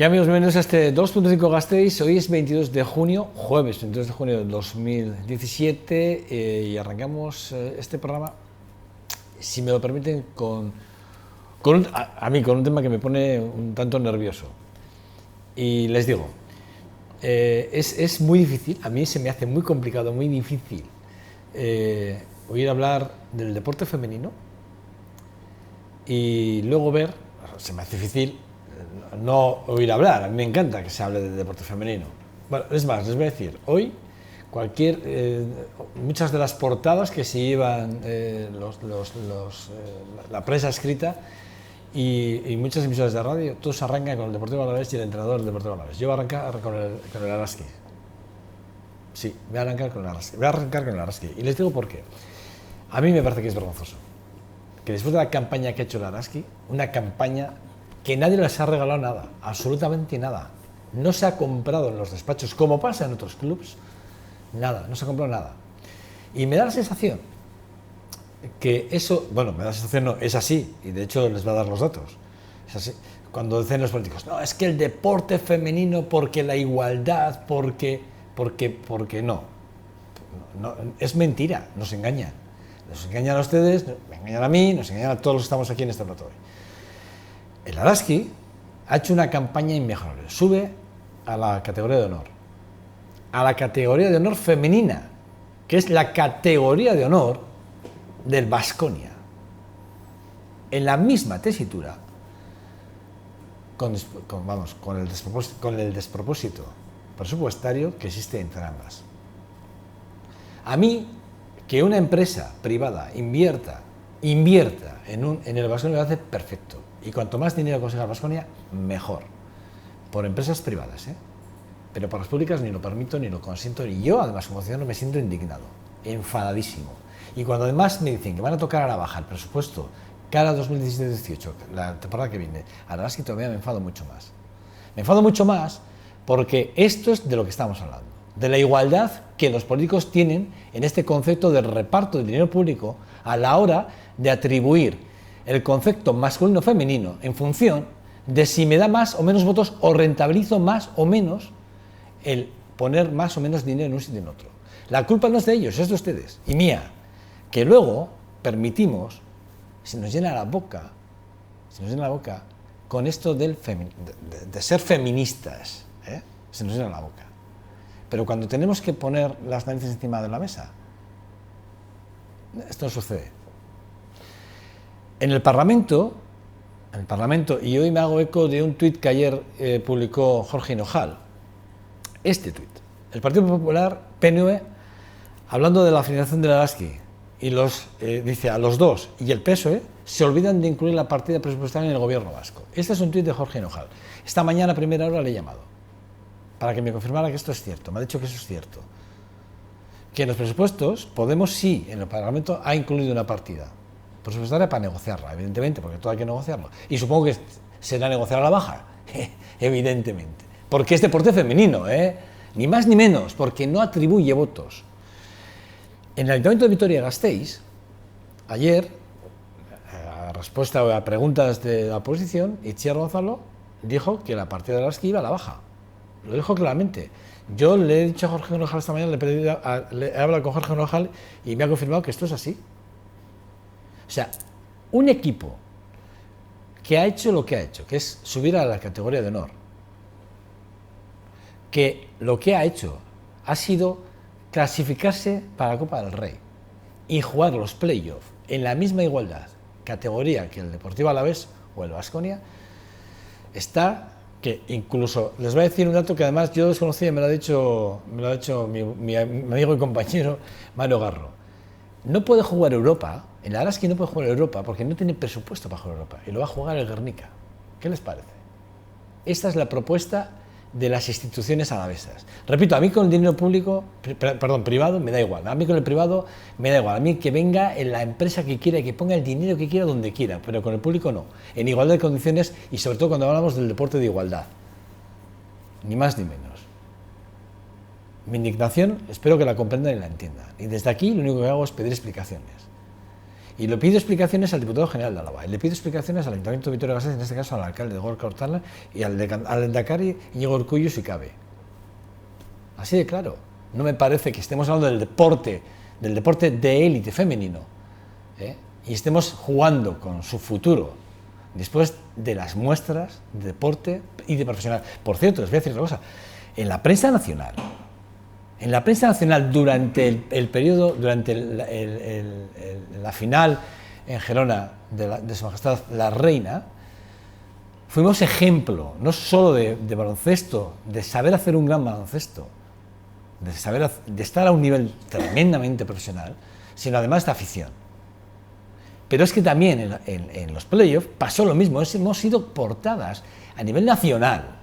¿Qué amigos? Bienvenidos a este 2.5 Gasteiz. Hoy es 22 de junio, jueves 22 de junio de 2017 y arrancamos este programa, si me lo permiten, con un tema que me pone un tanto nervioso. Y les digo, es muy difícil, a mí se me hace muy complicado, muy difícil oír hablar del deporte femenino y luego ver, se me hace difícil no oír hablar. A mí me encanta que se hable del deporte femenino. Bueno, es más, les voy a decir, hoy muchas de las portadas que se llevan la prensa escrita y muchas emisoras de radio, todos arrancan con el Deportivo Alavés y el entrenador del Deportivo Alavés. Yo voy a arrancar con el Araski. Sí, voy a arrancar con el Araski. Y les digo por qué. A mí me parece que es vergonzoso que después de la campaña que ha hecho el Araski, una campaña que nadie les ha regalado nada, absolutamente nada. No se ha comprado en los despachos, como pasa en otros clubs, nada, no se ha comprado nada. Y me da la sensación que eso, bueno, me da la sensación, no, es así, y de hecho les voy a dar los datos. Es así. Cuando dicen los políticos, no, es que el deporte femenino, porque la igualdad, porque no. No, es mentira, nos engañan. Nos engañan a ustedes, me engañan a mí, nos engañan a todos los que estamos aquí en este plato hoy. El Araski ha hecho una campaña inmejorable. Sube a la categoría de honor. A la categoría de honor femenina, que es la categoría de honor del Baskonia. En la misma tesitura, con el despropósito presupuestario que existe entre ambas. A mí, que una empresa privada invierta en el Baskonia me hace perfecto. Y cuanto más dinero consiga el Baskonia, mejor. Por empresas privadas, ¿eh? Pero para las públicas ni lo permito, ni lo consiento. Y yo, además, como ciudadano, me siento indignado, enfadadísimo. Y cuando además me dicen que van a tocar a la baja el presupuesto cara 2017-18, la temporada que viene, a la Araski todavía me enfado mucho más. Me enfado mucho más porque esto es de lo que estamos hablando. De la igualdad que los políticos tienen en este concepto de reparto de dinero público a la hora de atribuir el concepto masculino-femenino en función de si me da más o menos votos o rentabilizo más o menos el poner más o menos dinero en un sitio y en otro. La culpa no es de ellos, es de ustedes y mía, que luego permitimos, se nos llena la boca con esto de ser feministas, ¿eh? Se nos llena la boca. Pero cuando tenemos que poner las narices encima de la mesa, esto no sucede. En el Parlamento, y hoy me hago eco de un tuit que ayer publicó Jorge Hinojal, este tuit, el Partido Popular, PNV, hablando de la financiación de la Araski, y dice a los dos, y el PSOE, se olvidan de incluir la partida presupuestaria en el gobierno vasco. Este es un tuit de Jorge Hinojal. Esta mañana a primera hora le he llamado, para que me confirmara que esto es cierto, me ha dicho que eso es cierto. Que en los presupuestos, Podemos sí, en el Parlamento, ha incluido una partida presupuestaria para negociarla, evidentemente, porque todo hay que negociarlo. Y supongo que será negociar a la baja, evidentemente. Porque es deporte femenino, ni más ni menos, porque no atribuye votos. En el Ayuntamiento de Vitoria-Gasteiz, ayer, a respuesta a preguntas de la oposición, Itziar Gonzalo dijo que la partida de la Araski iba a la baja. Lo dijo claramente. Yo le he dicho a Jorge Hinojal esta mañana, le he hablado con Jorge Hinojal y me ha confirmado que esto es así. O sea, un equipo que ha hecho lo que ha hecho, que es subir a la categoría de honor, que lo que ha hecho ha sido clasificarse para la Copa del Rey y jugar los playoffs en la misma igualdad, categoría que el Deportivo Alavés o el Baskonia, está que incluso, les voy a decir un dato que además yo desconocía, me lo ha dicho mi amigo y compañero Mario Garro. No puede jugar Europa, en la Araski no puede jugar Europa porque no tiene presupuesto para jugar Europa y lo va a jugar el Guernica. ¿Qué les parece? Esta es la propuesta de las instituciones alavesas. Repito, a mí con el dinero privado me da igual. A mí con el privado me da igual. A mí que venga en la empresa que quiera y que ponga el dinero que quiera donde quiera, pero con el público no. En igualdad de condiciones y sobre todo cuando hablamos del deporte de igualdad. Ni más ni menos. Mi indignación espero que la comprendan y la entiendan. Y desde aquí lo único que hago es pedir explicaciones. Y le pido explicaciones al diputado general de Álava, y le pido explicaciones al Ayuntamiento de Vitoria-Gasteiz, en este caso al alcalde de Gorka Hortala y al lehendakari Iñigo Urkullu, si cabe. Así de claro. No me parece que estemos hablando del deporte de élite femenino, y estemos jugando con su futuro después de las muestras de deporte y de profesional. Por cierto, les voy a decir otra cosa. En la prensa nacional, durante el periodo, durante la final en Gerona de Su Majestad la Reina, fuimos ejemplo, no solo de baloncesto, de saber hacer un gran baloncesto, de estar a un nivel tremendamente profesional, sino además de afición. Pero es que también en los playoffs pasó lo mismo, hemos sido portadas a nivel nacional.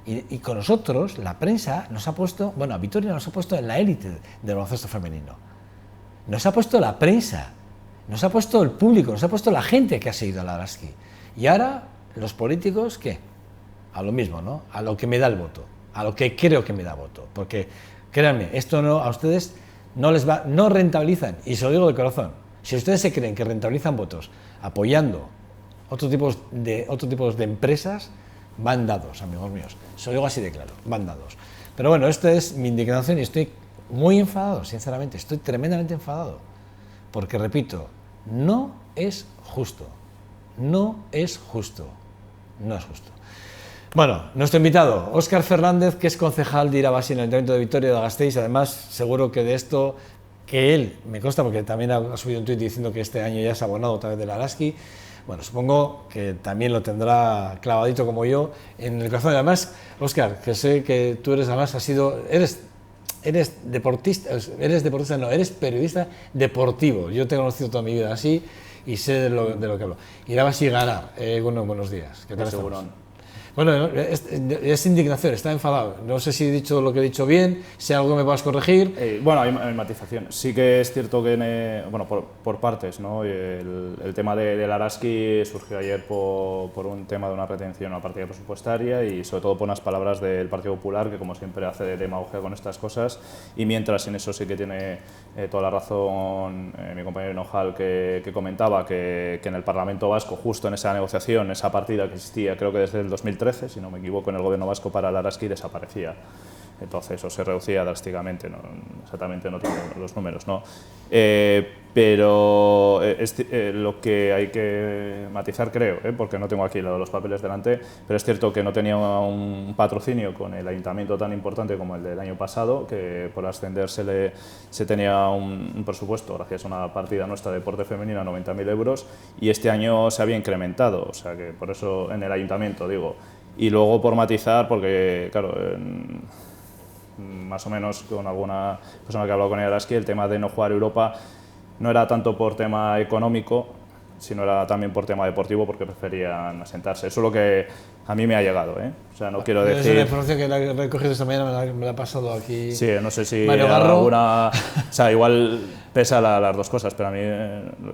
Y con nosotros, la prensa nos ha puesto, bueno, a Vitoria nos ha puesto en la élite del baloncesto femenino. Nos ha puesto la prensa, nos ha puesto el público, nos ha puesto la gente que ha seguido al Araski. Y ahora, los políticos, ¿qué? A lo mismo, ¿no? A lo que me da el voto, a lo que creo que me da voto. Porque, créanme, esto no, a ustedes no rentabilizan, y se lo digo de corazón. Si ustedes se creen que rentabilizan votos apoyando otro tipo de empresas, van dados, amigos míos. Se lo digo así de claro, van dados. Pero bueno, esta es mi indignación y estoy muy enfadado, sinceramente. Estoy tremendamente enfadado. Porque, repito, no es justo. No es justo. No es justo. Bueno, nuestro invitado, Óscar Fernández, que es concejal de Irabasi en el Ayuntamiento de Vitoria de Gasteiz. Además, seguro que de esto, que él, me consta porque también ha subido un tuit diciendo que este año ya se ha abonado otra vez del Araski. Bueno, supongo que también lo tendrá clavadito como yo en el corazón. Además, Óscar, que sé que tú eres, además, eres periodista deportivo. Yo te he conocido toda mi vida así y sé de lo que hablo. Irabasi ganar. Buenos días. ¿Qué tal estamos? Bueno, es indignación, está enfadado. No sé si he dicho lo que he dicho bien, si algo me vas a corregir. Bueno, hay matizaciones. Sí que es cierto que, por partes, ¿no? El tema del Araski surgió ayer por un tema de una retención a una partida presupuestaria y sobre todo por unas palabras del Partido Popular, que como siempre hace de demagogia con estas cosas, y mientras en eso sí que tiene toda la razón mi compañero Hinojal, que comentaba que en el Parlamento Vasco, justo en esa negociación, esa partida que existía, creo que desde el 2013, si no me equivoco, en el Gobierno vasco para el Araski desaparecía. Entonces, o se reducía drásticamente, no, exactamente no tengo los números, ¿no? Pero lo que hay que matizar, creo, porque no tengo aquí los papeles delante, pero es cierto que no tenía un patrocinio con el ayuntamiento tan importante como el del año pasado, que por ascender se tenía un presupuesto, gracias a una partida nuestra de deporte femenino, a 90.000 euros, y este año se había incrementado, o sea que por eso en el ayuntamiento, digo. Y luego por matizar, porque claro, más o menos con alguna persona que ha hablado con el Araski, el tema de no jugar Europa no era tanto por tema económico, sino era también por tema deportivo, porque preferían asentarse. Eso es lo que a mí me ha llegado, ¿eh? O sea, no quiero decir... Es la información que la he recogido esta mañana, me la ha pasado aquí... Sí, no sé si Mario Garro. alguna... O sea, igual pesa las dos cosas, pero a mí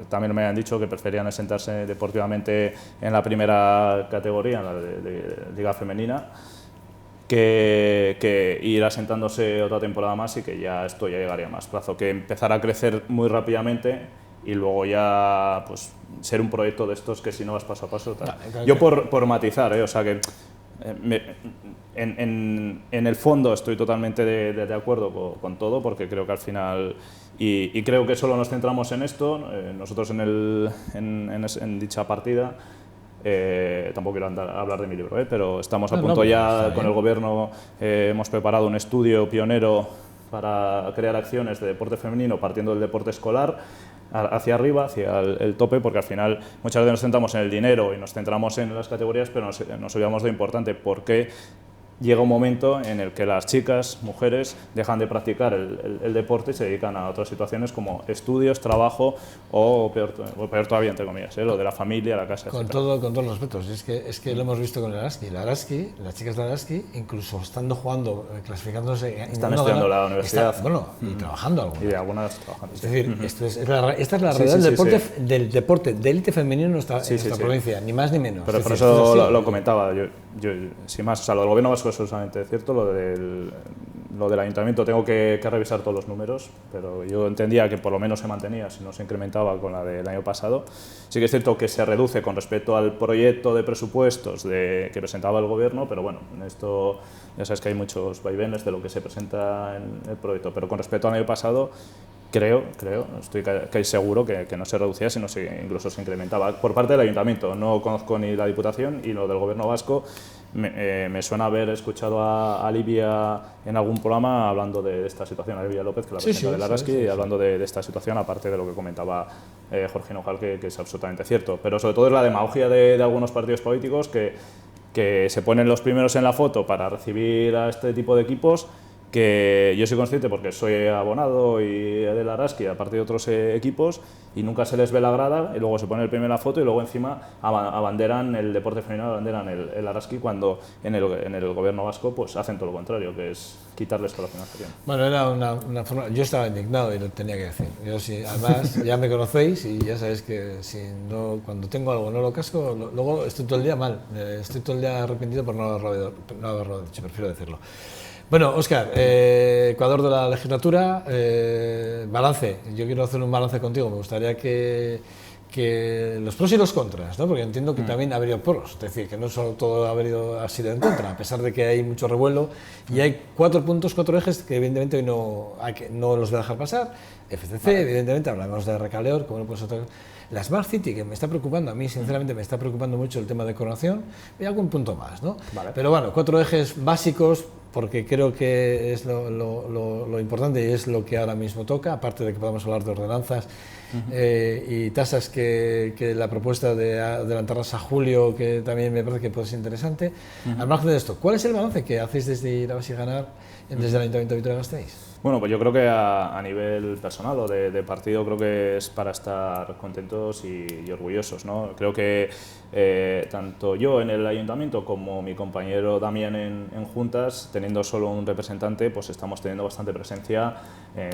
también me han dicho que preferían asentarse deportivamente en la primera categoría, en la de Liga Femenina, que ir asentándose otra temporada más y que ya esto ya llegaría a más plazo, que empezar a crecer muy rápidamente y luego ya pues ser un proyecto de estos que si no vas paso a paso tal. Claro. Yo por matizar, o sea que en el fondo estoy totalmente de acuerdo con todo, porque creo que al final y creo que solo nos centramos en esto, nosotros en dicha partida. Tampoco quiero hablar de mi libro, pero estamos a punto ya con el Gobierno, hemos preparado un estudio pionero para crear acciones de deporte femenino partiendo del deporte escolar hacia arriba, hacia el tope, porque al final muchas veces nos centramos en el dinero y nos centramos en las categorías, pero nos olvidamos de lo importante, porque llega un momento en el que las chicas, mujeres, dejan de practicar el deporte y se dedican a otras situaciones como estudios, trabajo o peor todavía, entre comillas, lo de la familia, la casa, con todos los respetos. Es que lo hemos visto con el Araski. Las chicas del Araski, incluso estando jugando, clasificándose... Están estudiando la universidad. Y trabajando algunas. Y de algunas trabajando. Es decir, esta es la realidad del deporte de élite femenino en nuestra provincia, ni más ni menos. Pero por eso lo comentaba. Yo, sin más, o sea, lo del Gobierno vasco es absolutamente cierto, lo del lo del ayuntamiento tengo que revisar todos los números, pero yo entendía que por lo menos se mantenía, si no se incrementaba con la del año pasado. Sí que es cierto que se reduce con respecto al proyecto de presupuestos que presentaba el Gobierno, pero bueno, en esto ya sabes que hay muchos vaivenes de lo que se presenta en el proyecto, pero con respecto al año pasado creo, estoy casi seguro que no se reducía, sino incluso se incrementaba por parte del ayuntamiento. No conozco ni la Diputación y lo del Gobierno vasco. Me suena haber escuchado a Livia en algún programa hablando de esta situación, a Livia López, que la presenta del Araski, y hablando de esta situación, aparte de lo que comentaba Jorge Hinojal, que es absolutamente cierto. Pero sobre todo es la demagogia de algunos partidos políticos que se ponen los primeros en la foto para recibir a este tipo de equipos, que yo soy consciente porque soy abonado y del Araski, aparte de otros equipos, y nunca se les ve la grada, y luego se pone el primero en la foto y luego encima abanderan el deporte femenino, abanderan el Araski, cuando en el Gobierno vasco pues hacen todo lo contrario, que es quitarles toda la financiación. Bueno, era una forma. Yo estaba indignado y lo tenía que decir. Yo sí, además ya me conocéis y ya sabéis que cuando tengo algo no lo casco, luego estoy todo el día mal, estoy todo el día arrepentido por no haberlo dicho, prefiero decirlo. Bueno, Óscar, Ecuador de la legislatura, balance. Yo quiero hacer un balance contigo. Me gustaría que los pros y los contras, ¿no? Porque entiendo que también ha habido pros, es decir, que no solo todo ha sido en contra, a pesar de que hay mucho revuelo y hay 4 puntos, 4 ejes que evidentemente hoy no los voy a dejar pasar. FCC, evidentemente, hablamos de Recaleor, como no puede ser. La Smart City, que me está preocupando, a mí sinceramente me está preocupando mucho el tema de coronación, y algún punto más, ¿no? Vale. Pero bueno, 4 ejes básicos, porque creo que es lo importante y es lo que ahora mismo toca, aparte de que podamos hablar de ordenanzas y tasas, que la propuesta de adelantarlas a julio, que también me parece que puede ser interesante. Al margen de esto, ¿cuál es el balance que hacéis desde Irabaz y Ganar, desde el Ayuntamiento de Vitoria-Gasteiz? Bueno, pues yo creo que a nivel personal o de partido creo que es para estar contentos y orgullosos, ¿no? Creo que tanto yo en el ayuntamiento como mi compañero Damián en juntas, teniendo solo un representante, pues estamos teniendo bastante presencia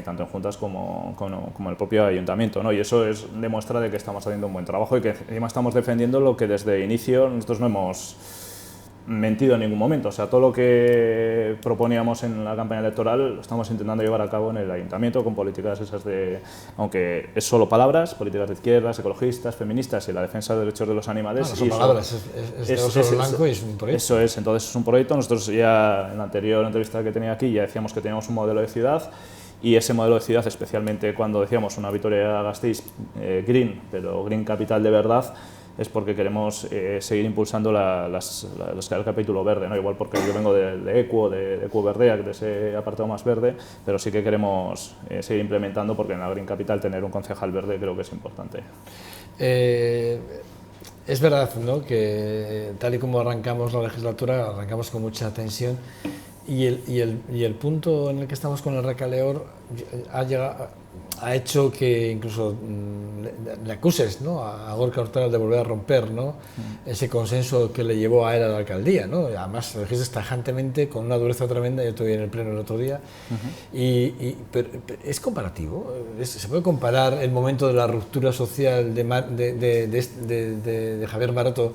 tanto en juntas como en el propio ayuntamiento, ¿no? Y eso demuestra de que estamos haciendo un buen trabajo y que encima estamos defendiendo lo que desde el inicio nosotros no hemos mentido en ningún momento. O sea, todo lo que proponíamos en la campaña electoral lo estamos intentando llevar a cabo en el ayuntamiento con políticas esas aunque es solo palabras, políticas de izquierdas, ecologistas, feministas y la defensa de derechos de los animales. Son palabras, es blanco y es un proyecto. Eso es, entonces es un proyecto. Nosotros ya en la anterior entrevista que tenía aquí ya decíamos que teníamos un modelo de ciudad, y ese modelo de ciudad, especialmente cuando decíamos una Vitoria-Gasteiz green, pero green capital de verdad, es porque queremos seguir impulsando el capítulo verde, ¿no? Igual porque yo vengo de Equo, de Equo Verdea, de ese apartado más verde, pero sí que queremos seguir implementando, porque en la Green Capital tener un concejal verde creo que es importante. Es verdad, ¿no?, que tal y como arrancamos la legislatura, arrancamos con mucha tensión, y el punto en el que estamos con el Recaleor ha hecho que incluso le acuses, ¿no?, a Gorka Hurtado de volver a romper, ¿no?, ese consenso que le llevó a él a la alcaldía, ¿no? Y además lo dijiste tajantemente, con una dureza tremenda. Yo estuve en el pleno el otro día. Pero ¿es comparativo? ¿Se puede comparar el momento de la ruptura social de Javier Maroto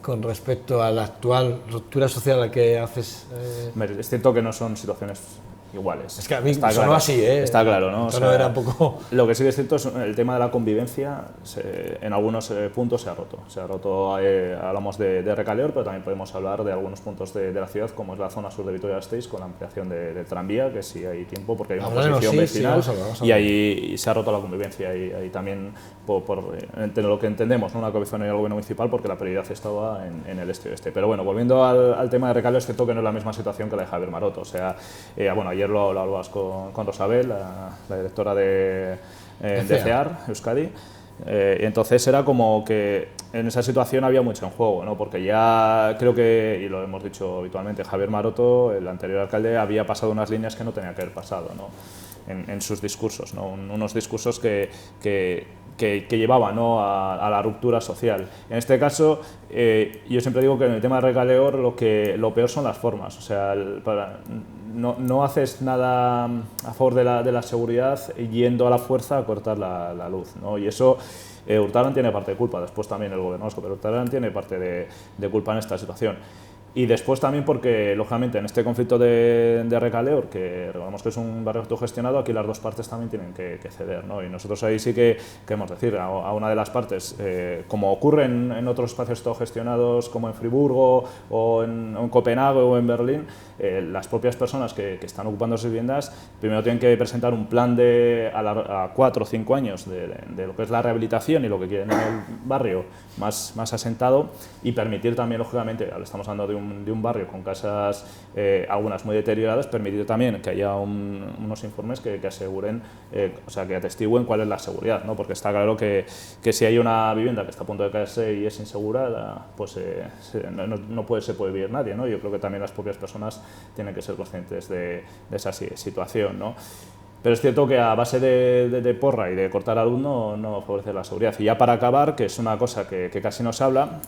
con respecto a la actual ruptura social a la que haces? Es cierto que no son situaciones iguales. Es que a mí sonó claro, así, ¿eh? Está claro, ¿no? O sea, era un poco... Lo que sí es cierto es el tema de la convivencia, en algunos puntos se ha roto. Hablamos de Recaleor, pero también podemos hablar de algunos puntos de la ciudad, como es la zona sur de Vitoria-Gasteiz, con la ampliación del tranvía, que sí hay tiempo, porque hay una oposición vecinal, y ahí se ha roto la convivencia. Y ahí también, entre lo que entendemos, ¿no?, una coalición y el gobierno municipal, porque la prioridad estaba en el este-oeste. Pero bueno, volviendo al tema de Recaleor, es cierto que no es la misma situación que la de Javier Maroto. O sea, bueno, ayer lo hablabas con Rosabel, la directora de CEAR, Euskadi, y entonces era como que en esa situación había mucho en juego, ¿no? Porque ya creo que, y lo hemos dicho habitualmente, Javier Maroto, el anterior alcalde, había pasado unas líneas que no tenía que haber pasado, ¿no?, en sus discursos, ¿no? Unos discursos que llevaban, ¿no?, a la ruptura social. En este caso, yo siempre digo que en el tema de Recaleor lo peor son las formas. O sea, no haces nada a favor de la seguridad yendo a la fuerza a cortar la luz, ¿no? Y eso, Hurtado tiene parte de culpa, después también el gobierno vasco, pero Hurtado tiene parte de culpa en esta situación. Y después también porque, lógicamente, en este conflicto de Recaleor, que recordamos que es un barrio autogestionado, aquí las dos partes también tienen que ceder, ¿no? Y nosotros ahí sí que queremos decir a una de las partes, como ocurre en otros espacios autogestionados como en Friburgo o en Copenhague o en Berlín, las propias personas que están ocupando esas viviendas primero tienen que presentar un plan a 4 o 5 años de lo que es la rehabilitación y lo que quieren en el barrio más asentado, y permitir también, lógicamente, ahora estamos hablando de un barrio con casas, algunas muy deterioradas, permitir también que haya unos informes que aseguren, o sea, que atestiguen cuál es la seguridad, ¿no? Porque está claro que si hay una vivienda que está a punto de caerse y es insegura, pues no se puede vivir nadie, ¿no? Yo creo que también las propias personas tienen que ser conscientes de esa situación, ¿no? Pero es cierto que a base de porra y de cortar a luz no favorece la seguridad. Y ya para acabar, que es una cosa que casi no se habla,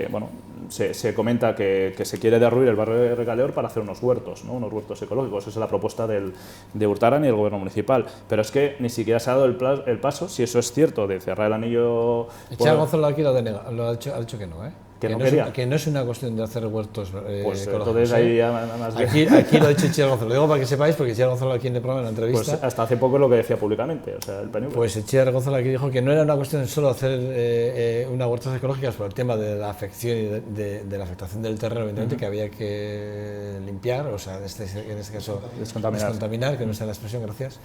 bueno, se comenta que se quiere derruir el barrio de Recaleor para hacer unos huertos, ¿no? Unos huertos ecológicos. Esa es la propuesta de Urtaran y el gobierno municipal. Pero es que ni siquiera se ha dado el paso, si eso es cierto, de cerrar el anillo... Echar Gonzalo aquí lo ha dicho que no, ¿eh? Que no quería. Que no es una cuestión de hacer huertos pues ecológicos. Entonces ahí más aquí lo ha dicho Itziar Gonzalo. Lo digo para que sepáis, porque Itziar Gonzalo aquí en el programa, en la entrevista... Pues hasta hace poco es lo que decía públicamente, o sea, el PNV. Pues Itziar Gonzalo aquí dijo que no era una cuestión de solo hacer unas huertas ecológicas por el tema de la afección y de la afectación del terreno, evidentemente, que había que limpiar, o sea, en este caso descontaminar, que no está la expresión, gracias.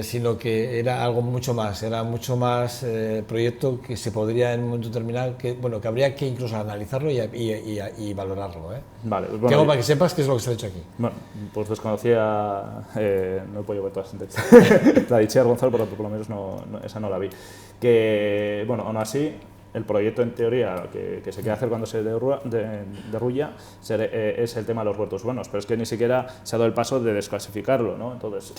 Sino que era algo mucho más, proyecto que se podría en un momento determinado, que habría que incluso analizarlo y valorarlo. Vale, pues bueno, para que sepas qué es lo que se ha hecho aquí. Bueno, pues desconocía, no he podido ver toda esa entrevista, la de Itziar Gonzalo, por lo menos esa no la vi. Que, bueno, aún así, el proyecto en teoría que se quiere hacer cuando se derruya es el tema de los huertos urbanos, pero es que ni siquiera se ha dado el paso de desclasificarlo, ¿no? Entonces,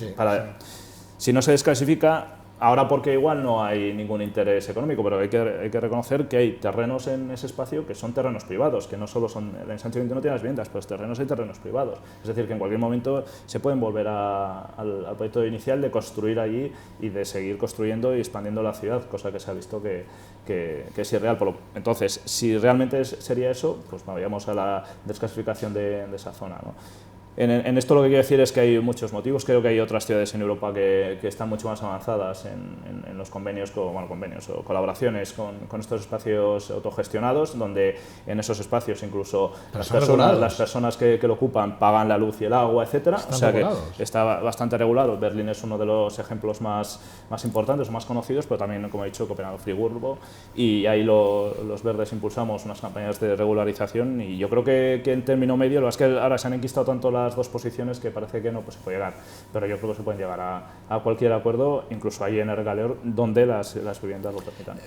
si no se desclasifica, ahora porque igual no hay ningún interés económico, pero hay que reconocer que hay terrenos en ese espacio que son terrenos privados, que no solo son, el ensanche 20 no tiene las viviendas, pero hay terrenos privados. Es decir, que en cualquier momento se pueden volver al proyecto inicial de construir allí y de seguir construyendo y expandiendo la ciudad, cosa que se ha visto que es irreal. Entonces, si realmente sería eso, pues vayamos a la desclasificación de esa zona, ¿no? En esto lo que quiero decir es que hay muchos motivos. Creo que hay otras ciudades en Europa que están mucho más avanzadas en los convenios o colaboraciones con estos espacios autogestionados, donde en esos espacios incluso las personas que lo ocupan pagan la luz y el agua, etcétera. O sea que está bastante regulado. Berlín es uno de los ejemplos más importantes o más conocidos, pero también, como he dicho, Copenhague, Friburgo, y ahí los verdes impulsamos unas campañas de regularización, y yo creo que en término medio, lo que es que ahora se han enquistado tanto las dos posiciones que parece que no se puede llegar, pero yo creo que se pueden llegar a cualquier acuerdo, incluso ahí en Recaleor, donde las viviendas lo permitan.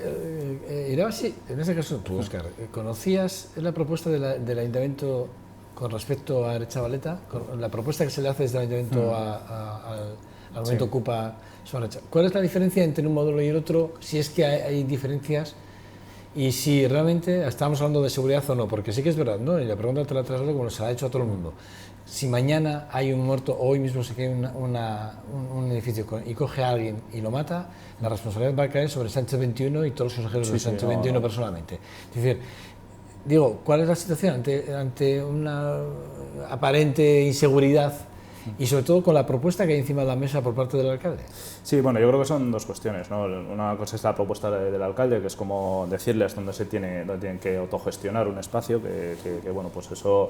Irabazi, en ese caso tú, Óscar, ¿conocías la propuesta del Ayuntamiento con respecto a Aretxabaleta? Con la propuesta que se le hace desde el Ayuntamiento al Movimiento Ocupa sobre Aretxabaleta. ¿Cuál es la diferencia entre un modelo y el otro? Si es que hay diferencias, y si realmente estamos hablando de seguridad o no, porque sí que es verdad, ¿no? Y la pregunta te la traslado como se la ha hecho a todo el mundo. Si mañana hay un muerto, o hoy mismo se cae un edificio y coge a alguien y lo mata, la responsabilidad va a caer sobre Sánchez 21 y todos los consejeros de Sánchez 21 personalmente. Es decir, digo, ¿cuál es la situación ante una aparente inseguridad? Y sobre todo con la propuesta que hay encima de la mesa por parte del alcalde. Sí, bueno, yo creo que son dos cuestiones, ¿no? Una cosa es la propuesta del alcalde, que es como decirles dónde tienen que autogestionar un espacio, que bueno, pues eso,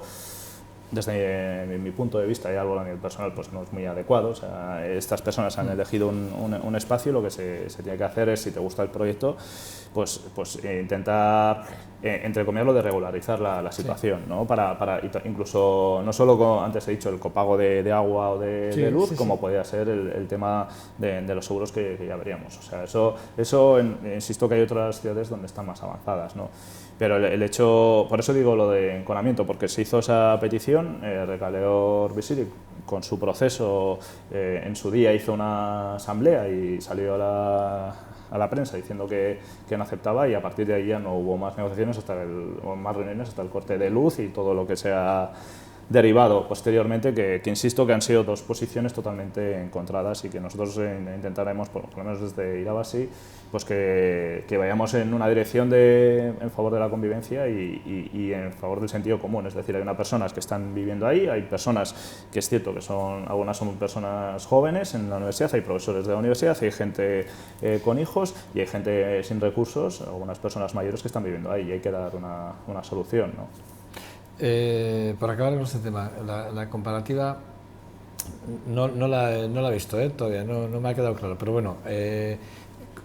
desde mi punto de vista y algo a nivel personal, pues no es muy adecuado. O sea, estas personas han elegido un espacio, lo que se tiene que hacer es, si te gusta el proyecto, pues intentar, entre comillas, lo de regularizar la situación, ¿no? Para incluso, no solo, antes he dicho, el copago de agua o de luz, como podría ser el tema de los seguros que ya veríamos. O sea, eso insisto que hay otras ciudades donde están más avanzadas, ¿no? Pero el hecho, por eso digo lo de enconamiento, porque se hizo esa petición, Recaleor Visirik, con su proceso, en su día hizo una asamblea y salió a la prensa diciendo que no aceptaba, y a partir de ahí ya no hubo más negociaciones, más reuniones hasta el corte de luz y todo lo que se ha derivado posteriormente, que insisto que han sido dos posiciones totalmente encontradas y que nosotros intentaremos, por lo menos desde Irabazi, pues que vayamos en una dirección en favor de la convivencia y en favor del sentido común. Es decir, hay unas personas que están viviendo ahí, hay personas que es cierto que algunas son personas jóvenes en la universidad, hay profesores de la universidad, hay gente con hijos y hay gente sin recursos, algunas personas mayores que están viviendo ahí y hay que dar una solución, ¿no? Por acabar con este tema, la comparativa no la he visto todavía, no me ha quedado claro, pero bueno,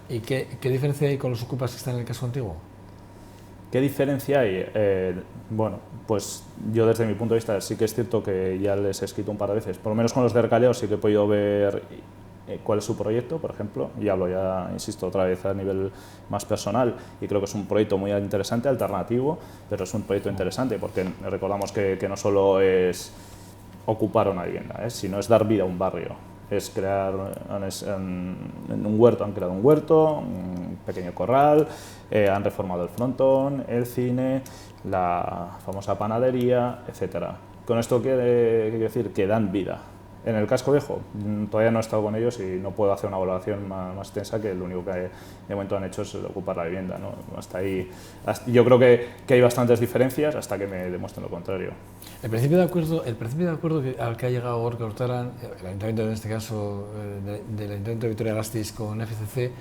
¿y qué diferencia hay con los ocupas que están en el casco antiguo? ¿Qué diferencia hay? Bueno, pues yo desde mi punto de vista sí que es cierto que ya les he escrito un par de veces, por lo menos con los de Recaleo sí que he podido ver cuál es su proyecto, por ejemplo, y hablo ya, insisto, otra vez a nivel más personal, y creo que es un proyecto muy interesante, alternativo, pero es un proyecto interesante porque recordamos que no solo es ocupar una vivienda, sino es dar vida a un barrio, es crear en un huerto, han creado un huerto, un pequeño corral, han reformado el frontón, el cine, la famosa panadería, etcétera. Con esto quiero decir que dan vida. En el casco viejo todavía no he estado con ellos y no puedo hacer una valoración más extensa, que lo único que de momento han hecho es ocupar la vivienda, ¿no? Hasta ahí, yo creo que hay bastantes diferencias hasta que me demuestren lo contrario. El principio de acuerdo al que ha llegado Gorka Urtaran, el ayuntamiento en este caso del ayuntamiento de Vitoria-Gasteiz con FCC,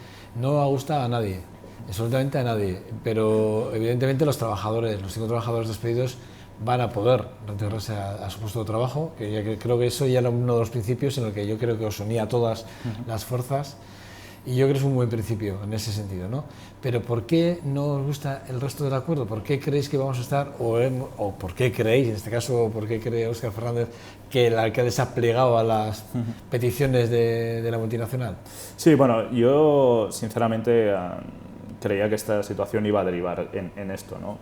no ha gustado a nadie, absolutamente a nadie, pero evidentemente los 5 trabajadores despedidos van a poder reintegrarse a su puesto de trabajo, que creo que eso ya era uno de los principios en el que yo creo que os unía a todas las fuerzas, y yo creo que es un buen principio en ese sentido, ¿no? Pero ¿por qué no os gusta el resto del acuerdo? ¿Por qué creéis que vamos a estar, o por qué creéis, en este caso, por qué cree Óscar Fernández que el alcalde se ha plegado a las peticiones de la multinacional? Sí, bueno, yo sinceramente creía que esta situación iba a derivar en esto, ¿no?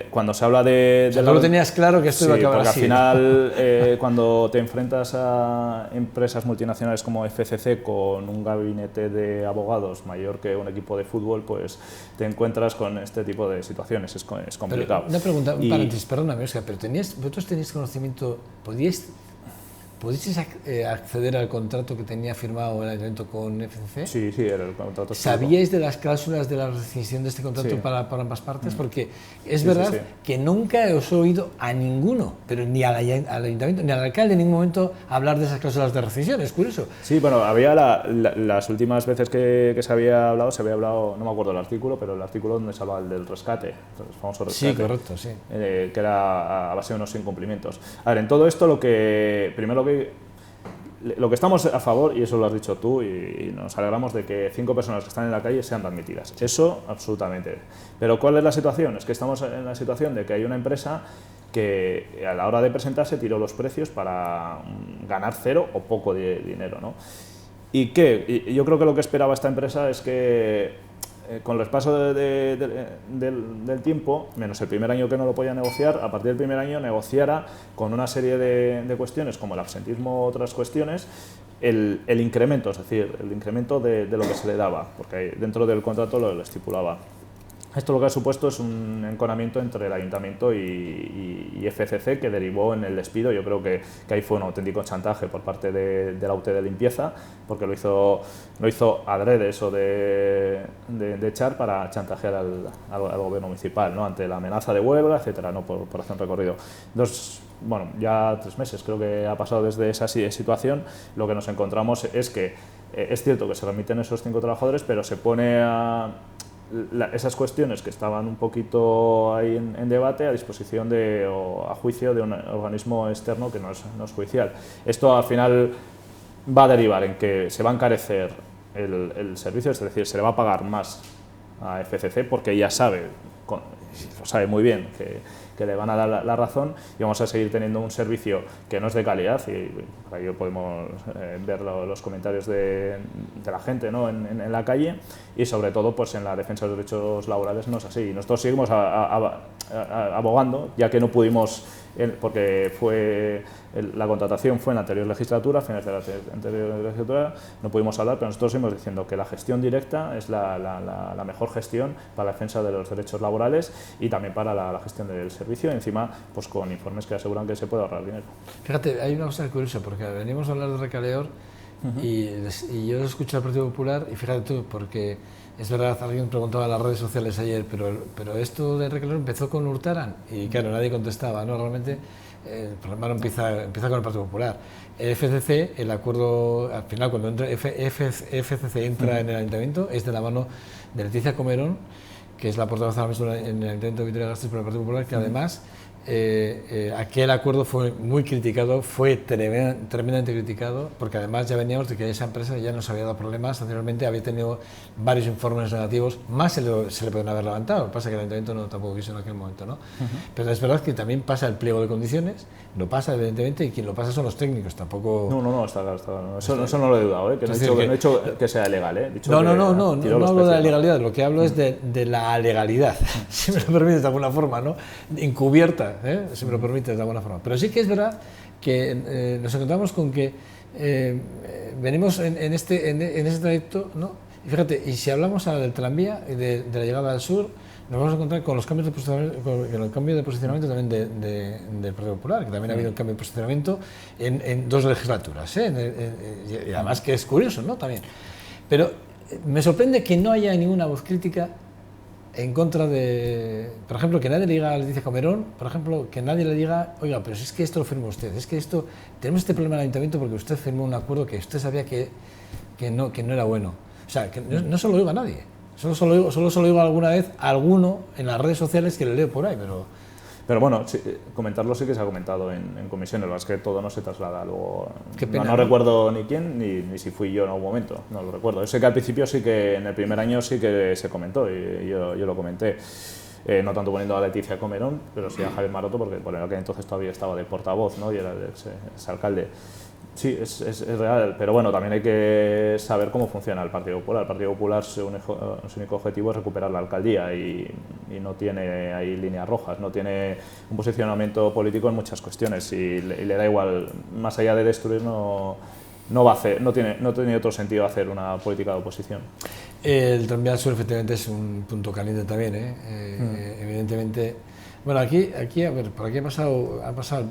Cuando se habla de... O sea, tú lo tenías claro que esto iba a acabar porque así. Al final, cuando te enfrentas a empresas multinacionales como FCC con un gabinete de abogados mayor que un equipo de fútbol, pues te encuentras con este tipo de situaciones, es complicado. Pero una pregunta, un paréntesis, perdóname, Óscar, pero vosotros tenéis conocimiento, ¿pudisteis acceder al contrato que tenía firmado el ayuntamiento con FCC? Sí, era el contrato. ¿Sabíais de las cláusulas de la rescisión de este contrato Sí. para ambas partes? Porque es verdad que nunca os he oído a ninguno, pero ni al ayuntamiento ni al alcalde en ningún momento hablar de esas cláusulas de rescisión, es curioso. Sí, bueno, había las últimas veces que se había hablado, no me acuerdo el artículo, pero el artículo donde se hablaba del rescate, el famoso rescate. Sí, correcto, sí. Que era a base de unos incumplimientos. A ver, en todo esto lo que estamos a favor, y eso lo has dicho tú, y nos alegramos de que 5 personas que están en la calle sean admitidas. Eso, absolutamente. Pero ¿cuál es la situación? Es que estamos en la situación de que hay una empresa que a la hora de presentarse tiró los precios para ganar cero o poco de dinero, ¿no? Y yo creo que lo que esperaba esta empresa es que con el paso del tiempo, menos el primer año que no lo podía negociar, a partir del primer año negociara con una serie de cuestiones como el absentismo u otras cuestiones, el incremento, es decir, el incremento de lo que se le daba, porque dentro del contrato lo estipulaba. Esto lo que ha supuesto es un enconamiento entre el ayuntamiento y FCC, que derivó en el despido. Yo creo que ahí fue un auténtico chantaje por parte de la UT de limpieza, porque lo hizo adrede eso de echar para chantajear al gobierno municipal, ¿no? Ante la amenaza de huelga, etcétera, ¿no? por hacer un recorrido. Entonces, bueno, ya 3 meses creo que ha pasado desde esa situación. Lo que nos encontramos es que es cierto que se remiten esos 5 trabajadores, pero se pone esas cuestiones que estaban un poquito ahí en debate a disposición o a juicio de un organismo externo que no es judicial. Esto al final va a derivar en que se va a encarecer el servicio, es decir, se le va a pagar más a FCC porque ya sabe muy bien que le van a dar la razón, y vamos a seguir teniendo un servicio que no es de calidad, y por ahí podemos ver los comentarios de la gente, ¿no? en la calle, y sobre todo pues en la defensa de los derechos laborales no es así. Y nosotros seguimos abogando, ya que no pudimos, porque la contratación fue en la anterior legislatura, a finales de la anterior legislatura, no pudimos hablar, pero nosotros seguimos diciendo que la gestión directa es la mejor gestión para la defensa de los derechos laborales y también para la gestión del servicio servicio, y encima pues con informes que aseguran que se puede ahorrar dinero. Fíjate, hay una cosa curiosa, porque venimos a hablar de Recaleor y yo escucho al Partido Popular, y fíjate tú, porque es verdad, alguien preguntaba en las redes sociales ayer, pero esto de Recaleor empezó con Hurtaran, y claro, nadie contestaba, ¿no? Realmente el problema no empieza con el Partido Popular. El FCC, el acuerdo, al final, cuando FCC entra en el Ayuntamiento, es de la mano de Leticia Comerón, que es la portavoz ahora mismo en el Ayuntamiento de Vitoria-Gasteiz por el Partido Popular, que además aquel acuerdo fue muy criticado, fue tremendamente criticado, porque además ya veníamos de que esa empresa ya nos había dado problemas anteriormente, había tenido varios informes negativos, más se le pueden haber levantado, lo que pasa es que el Ayuntamiento tampoco quiso en aquel momento, ¿no? Pero es verdad que también pasa el pliego de condiciones, lo pasa evidentemente, y quien lo pasa son los técnicos, tampoco... No, está claro. Eso no lo he dudado, que no he dicho que sea legal, ¿eh? No hablo de la legalidad, lo que hablo es de la alegalidad, si me lo permites de alguna forma, ¿no? Encubierta, si me lo permites de alguna forma. Pero sí que es verdad que nos encontramos con que venimos en este trayecto, ¿no? Y fíjate, y si hablamos ahora del tranvía y de la llegada al sur, nos vamos a encontrar con los cambios de posicionamiento, con el cambio de posicionamiento también del Partido Popular, que también ha habido un cambio de posicionamiento en 2 legislaturas, y además que es curioso, ¿no? También. Pero me sorprende que no haya ninguna voz crítica en contra de, por ejemplo, que nadie le diga a Leticia Comerón, por ejemplo, que nadie le diga, oiga, pero si es que esto lo firmó usted, es que tenemos este problema en el Ayuntamiento porque usted firmó un acuerdo que usted sabía que no era bueno. O sea, que no se lo digo a nadie, solo se lo digo alguna vez a alguno en las redes sociales que le leo por ahí, Pero bueno, sí, comentarlo sí que se ha comentado en comisiones, es que todo no se traslada luego. Qué pena, no recuerdo ni quién ni si fui yo en algún momento, no lo recuerdo. Yo sé que al principio sí que en el primer año sí que se comentó y yo lo comenté. No tanto poniendo a Leticia Comerón, pero sí a Javier Maroto, porque por aquel entonces todavía estaba de portavoz, ¿no? Y era el exalcalde. Sí, es real, pero bueno, también hay que saber cómo funciona el Partido Popular. El Partido Popular, su único objetivo es recuperar la alcaldía y no tiene ahí líneas rojas, no tiene un posicionamiento político en muchas cuestiones y le da igual, más allá de destruir, no tiene otro sentido hacer una política de oposición. El tranvía al sur efectivamente es un punto caliente también, evidentemente. Bueno, aquí a ver, por aquí ha pasado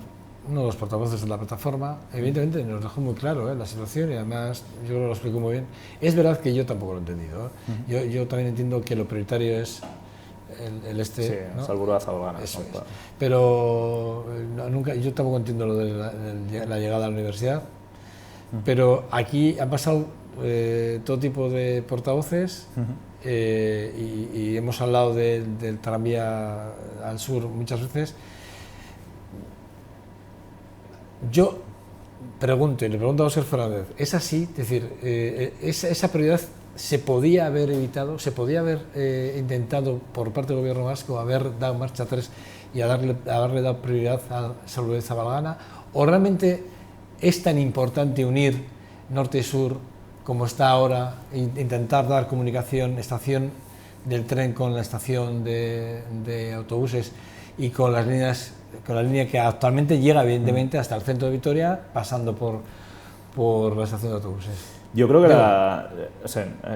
uno de los portavoces de la plataforma, evidentemente nos dejó muy claro la situación y además yo creo que lo explicó muy bien. Es verdad que yo tampoco lo he entendido, yo también entiendo que lo prioritario es el este, sí, ¿no? Salburua-Zabalgana. Eso es. Pero yo tampoco entiendo lo de la llegada a la universidad, pero aquí han pasado todo tipo de portavoces y hemos hablado del tranvía al sur muchas veces. Yo pregunto, y le pregunto a Óscar Fernández, ¿es así? Es decir, esa prioridad se podía haber evitado, se podía haber intentado por parte del gobierno vasco haber dado marcha atrás y haberle dado prioridad a Salburua-Zabalgana, o realmente es tan importante unir norte y sur como está ahora, intentar dar comunicación, estación del tren con la estación de autobuses y con la línea que actualmente llega evidentemente hasta el centro de Vitoria, pasando por la estación de autobuses. Yo creo que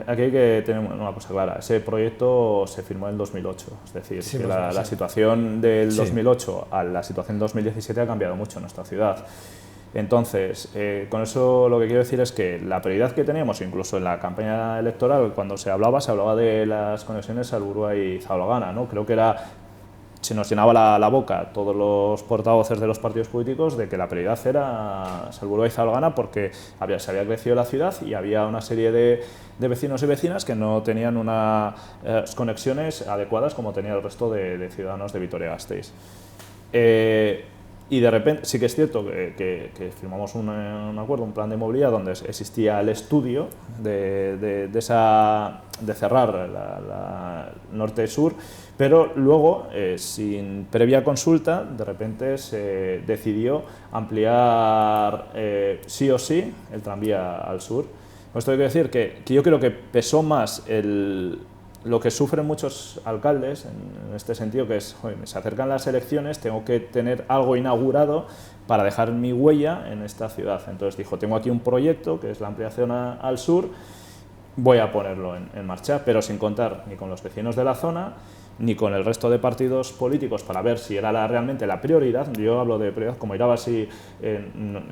aquí hay que tener una cosa clara. Ese proyecto se firmó en 2008, es decir, sí, que la situación del 2008 a la situación del 2017 ha cambiado mucho en nuestra ciudad. Entonces, con eso lo que quiero decir es que la prioridad que teníamos, incluso en la campaña electoral, cuando se hablaba de las conexiones Salburua y Zabalgana, ¿no? Creo que se nos llenaba la boca todos los portavoces de los partidos políticos de que la prioridad era Salburua y Zabalgana porque se había crecido la ciudad y había una serie de vecinos y vecinas que no tenían unas conexiones adecuadas como tenía el resto de ciudadanos de Vitoria-Gasteiz. Y de repente sí que es cierto que firmamos un acuerdo, un plan de movilidad donde existía el estudio de cerrar la norte-sur, pero luego, sin previa consulta, de repente se decidió ampliar sí o sí el tranvía al sur. Esto hay que decir que yo creo que pesó más lo que sufren muchos alcaldes en este sentido, que es, joder, se acercan las elecciones, tengo que tener algo inaugurado para dejar mi huella en esta ciudad. Entonces dijo, tengo aquí un proyecto que es la ampliación al sur, voy a ponerlo en marcha, pero sin contar ni con los vecinos de la zona, ni con el resto de partidos políticos para ver si era realmente la prioridad. Yo hablo de prioridad como Irabazi,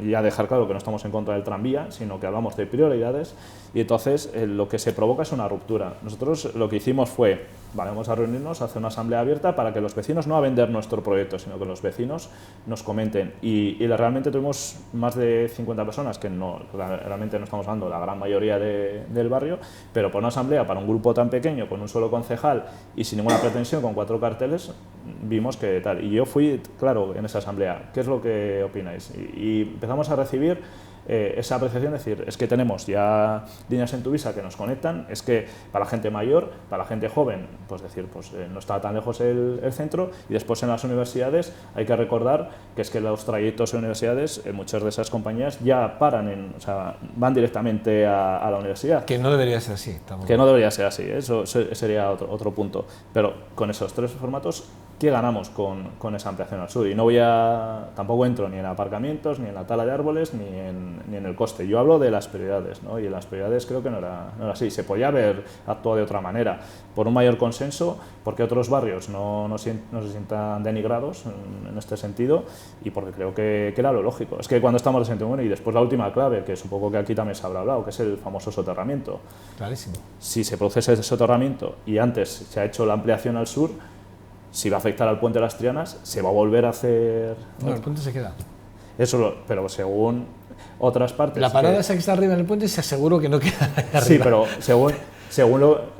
ya dejar claro que no estamos en contra del tranvía, sino que hablamos de prioridades, y entonces lo que se provoca es una ruptura. Nosotros lo que hicimos fue, vale, vamos a reunirnos, a hacer una asamblea abierta para que los vecinos no a vender nuestro proyecto, sino que los vecinos nos comenten. Y realmente tuvimos más de 50 personas, que no, realmente no estamos hablando de la gran mayoría del barrio, pero por una asamblea para un grupo tan pequeño, con un solo concejal y sin ninguna pretensión, con 4 carteles, vimos que tal. Y yo fui, claro, en esa asamblea, ¿qué es lo que opináis? Y empezamos a recibir esa apreciación, es decir, es que tenemos ya líneas en Tuvisa que nos conectan, es que para la gente mayor, para la gente joven, pues decir, pues no está tan lejos el centro, y después en las universidades hay que recordar que es que los trayectos en universidades, muchas de esas compañías ya paran, o sea, van directamente a la universidad. Que no debería ser así. Tampoco. Que no debería ser así, eso sería otro punto. Pero con esos 3 formatos, ¿qué ganamos con esa ampliación al sur? Y tampoco entro ni en aparcamientos, ni en la tala de árboles, ni en el coste. Yo hablo de las prioridades, ¿no? Y en las prioridades creo que no era así. Se podía haber actuado de otra manera, por un mayor consenso, porque otros barrios no se sientan denigrados en este sentido, y porque creo que era lo lógico. Es que cuando estamos de sentido, bueno, y después la última clave, que supongo que aquí también se habrá hablado, que es el famoso soterramiento. Clarísimo. Si se produce ese soterramiento y antes se ha hecho la ampliación al sur, si va a afectar al puente de las Trianas, se va a volver a hacer... No, el puente se queda. Pero según otras partes... La parada esa que está arriba en el puente se aseguró que no queda arriba. Sí, pero según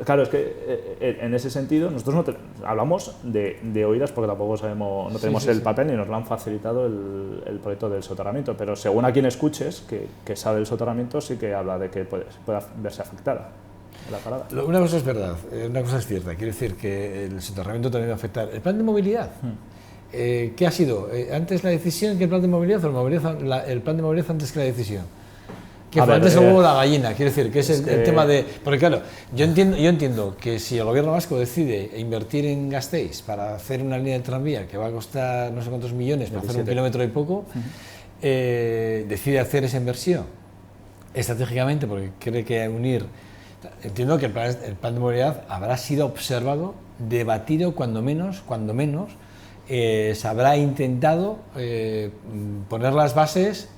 claro, es que en ese sentido nosotros hablamos de oídas porque tampoco sabemos, no tenemos el papel ni nos lo han facilitado el proyecto del soterramiento, pero según a quien escuches que sabe el soterramiento, sí que habla de que pueda verse afectada la parada. Una cosa es verdad, una cosa es cierta, quiero decir que el soterramiento también va a afectar. El plan de movilidad, ¿qué ha sido? ¿Antes la decisión que el plan de movilidad o el plan de movilidad antes que la decisión? Que fue antes el huevo la gallina, quiero decir, que es el tema de... Porque claro, yo entiendo que si el gobierno vasco decide invertir en Gasteiz para hacer una línea de tranvía que va a costar no sé cuántos millones para hacer 1 kilómetro y poco, decide hacer esa inversión estratégicamente porque cree que unir... Entiendo que el plan de movilidad habrá sido observado, debatido cuando menos, se habrá intentado poner las bases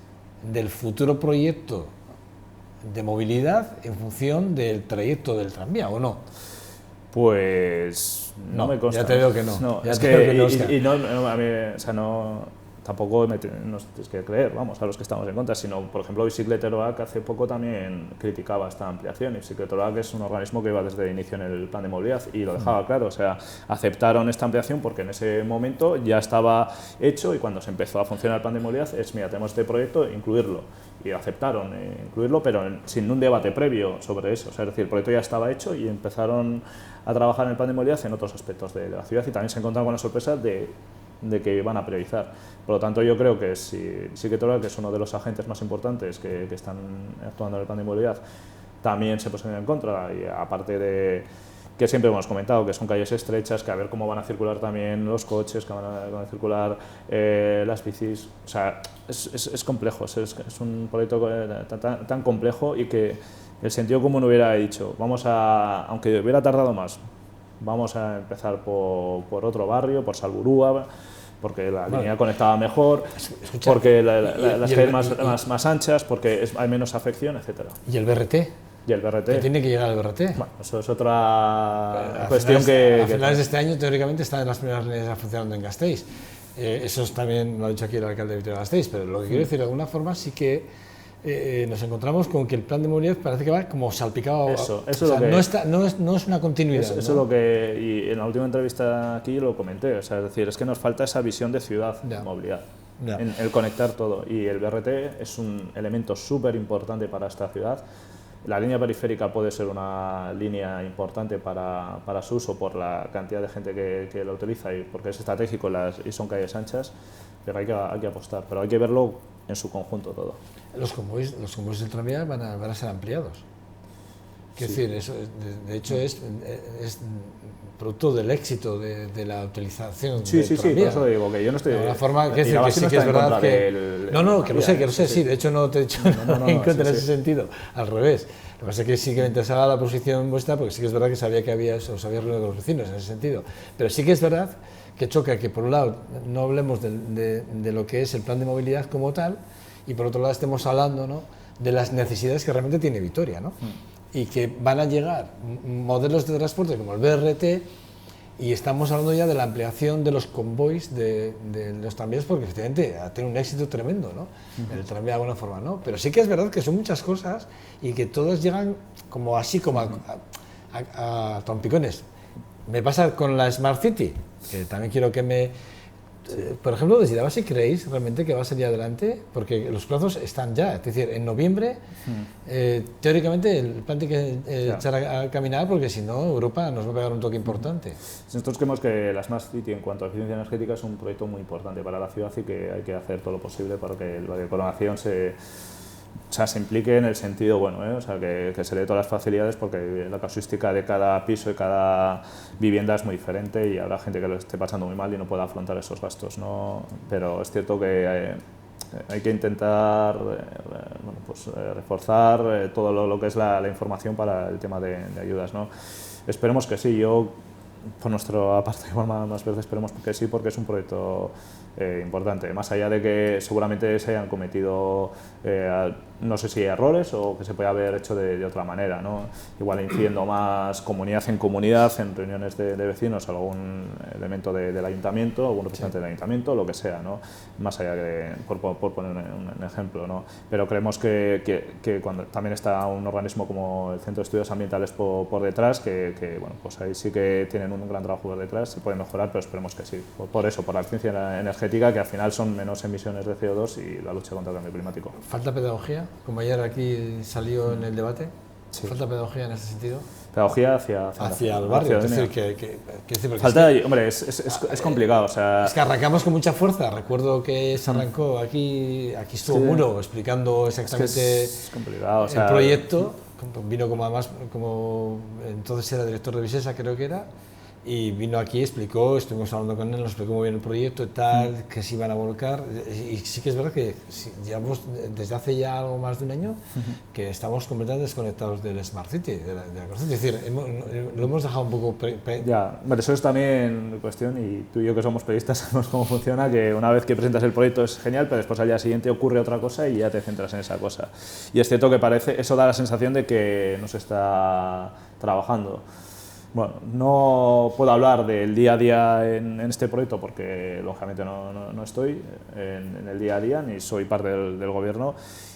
del futuro proyecto de movilidad en función del trayecto del tranvía, ¿o no? Pues no me consta. Ya te digo que no. No, ya es te digo que no, a mí, o sea, tampoco nos tienes que creer, vamos, a los que estamos en contra, sino, por ejemplo, Bicicleteroac hace poco también criticaba esta ampliación, y Bicicleteroac es un organismo que iba desde el inicio en el plan de movilidad y lo dejaba claro, o sea, aceptaron esta ampliación porque en ese momento ya estaba hecho, y cuando se empezó a funcionar el plan de movilidad mira, tenemos este proyecto, incluirlo, y aceptaron incluirlo, pero sin un debate previo sobre eso, o sea, es decir, el proyecto ya estaba hecho y empezaron a trabajar en el plan de movilidad en otros aspectos de la ciudad, y también se encontraron con la sorpresa de que van a priorizar. Por lo tanto, yo creo que Bicicleteroac, que es uno de los agentes más importantes que están actuando en el plan de movilidad, también se posicionan en contra, y aparte de que siempre hemos comentado que son calles estrechas, que a ver cómo van a circular también los coches, que van a circular las bicis, o sea, es complejo, es un proyecto tan complejo, y que el sentido común hubiera dicho, aunque hubiera tardado más, vamos a empezar por otro barrio, por Salburua, porque la línea conectaba mejor, porque las calles más anchas, porque hay menos afección, etcétera. ¿Y el BRT? ¿Y el BRT? ¿Que tiene que llegar al BRT? Bueno, eso es otra cuestión que... A finales de este año, teóricamente, están las primeras líneas funcionando en Gasteiz. Eso también lo ha dicho aquí el alcalde de Vitoria-Gasteiz, pero lo que quiero decir, de alguna forma, sí que nos encontramos con que el plan de movilidad parece que va como salpicado. Eso o sea, no es una continuidad. Eso es lo que, y en la última entrevista aquí lo comenté, o sea, es decir, es que nos falta esa visión de ciudad, de movilidad, en el conectar todo, y el BRT es un elemento súper importante para esta ciudad. La línea periférica puede ser una línea importante para su uso por la cantidad de gente que la utiliza y porque es estratégico y son calles anchas, pero hay que apostar, pero hay que verlo en su conjunto todo. Los convoys del tranvía van a ser ampliados. Quiero decir, eso, de hecho, es producto del éxito de la utilización Sí, del sí, por tranvía. eso digo que yo no estoy... De alguna forma, que no sí que es verdad que... No, que lo sé, sí, de hecho no te he dicho nada en contra en ese sentido, al revés. Lo que pasa es que sí que me interesaba la posición vuestra, porque sí que es verdad que sabía que os había reunido con los vecinos en ese sentido. Pero sí que es verdad que choca que, por un lado, no hablemos de lo que es el plan de movilidad como tal, y por otro lado estemos hablando, ¿no?, de las necesidades que realmente tiene Vitoria, ¿no? Y que van a llegar modelos de transporte como el BRT, y estamos hablando ya de la ampliación de los convoys de los tranvías, porque efectivamente ha tenido un éxito tremendo, ¿no? El tranvía de alguna forma, ¿no? Pero sí que es verdad que son muchas cosas y que todas llegan como así, como a trompicones. Me pasa con la Smart City, que también quiero que me... por ejemplo, desde la base, ¿creéis realmente que va a salir adelante? Porque los plazos están ya, es decir, en noviembre, teóricamente el plan tiene que echar a caminar, porque si no, Europa nos va a pegar un toque importante. Nosotros creemos que la Smart City, en cuanto a eficiencia energética, es un proyecto muy importante para la ciudad y que hay que hacer todo lo posible para que la decolonación se implique en el sentido bueno, o sea, que se le dé todas las facilidades, porque la casuística de cada piso y cada vivienda es muy diferente y habrá gente que lo esté pasando muy mal y no pueda afrontar esos gastos, ¿no? Pero es cierto que hay que intentar reforzar todo lo que es la información para el tema de ayudas, ¿no? Esperemos que sí. Yo, por nuestra parte, más veces esperemos que sí, porque es un proyecto importante, más allá de que seguramente se hayan cometido, no sé si errores o que se puede haber hecho de otra manera, ¿no? Igual incidiendo más comunidad en comunidad, en reuniones de vecinos, algún elemento del ayuntamiento, algún representante del ayuntamiento, lo que sea, ¿no? Más allá de, por poner un ejemplo, ¿no? Pero creemos que cuando también está un organismo como el Centro de Estudios Ambientales por detrás, que bueno, pues ahí sí que tienen un gran trabajo por detrás, se puede mejorar, pero esperemos que sí, por eso, por la eficiencia energética, que al final son menos emisiones de CO2 y la lucha contra el cambio climático. ¿Falta pedagogía? Como ayer aquí salió en el debate, sí. ¿Falta pedagogía en ese sentido? Pedagogía hacia el barrio, es decir, que falta, hombre, es complicado, o sea... Es que arrancamos con mucha fuerza, recuerdo que se arrancó, aquí estuvo Muro explicando exactamente es complicado, o sea, el proyecto, vino como entonces era director de Visesa, creo que era, y vino aquí, explicó, estuvimos hablando con él, nos explicó muy bien el proyecto y tal, que se iban a volcar, y sí que es verdad que llevamos desde hace ya algo más de un año que estamos completamente desconectados del Smart City, de la cosa, es decir, lo hemos dejado un poco... Ya, bueno, eso es también cuestión, y tú y yo que somos periodistas sabemos cómo funciona, que una vez que presentas el proyecto es genial, pero después al día siguiente ocurre otra cosa y ya te centras en esa cosa. Y es cierto que eso da la sensación de que no se está trabajando. Bueno, no puedo hablar del día a día en este proyecto porque lógicamente no estoy en el día a día ni soy parte del gobierno.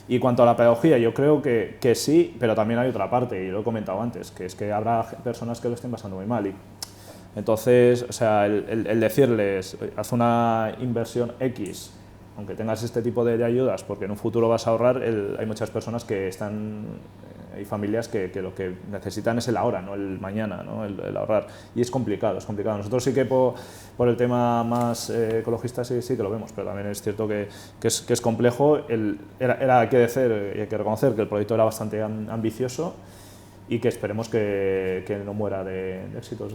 Y cuanto a la pedagogía, yo creo que sí, pero también hay otra parte, y lo he comentado antes, que es que habrá personas que lo estén pasando muy mal. Y entonces, o sea, el decirles, haz una inversión X, aunque tengas este tipo de ayudas, porque en un futuro vas a ahorrar, hay muchas personas que están... Hay familias que lo que necesitan es el ahora, no el mañana, ¿no? El ahorrar. Y es complicado, es complicado. Nosotros sí que por el tema más ecologista sí que lo vemos, pero también es cierto que es complejo. Hay que decir y hay que reconocer que el proyecto era bastante ambicioso y que esperemos que no muera de éxito.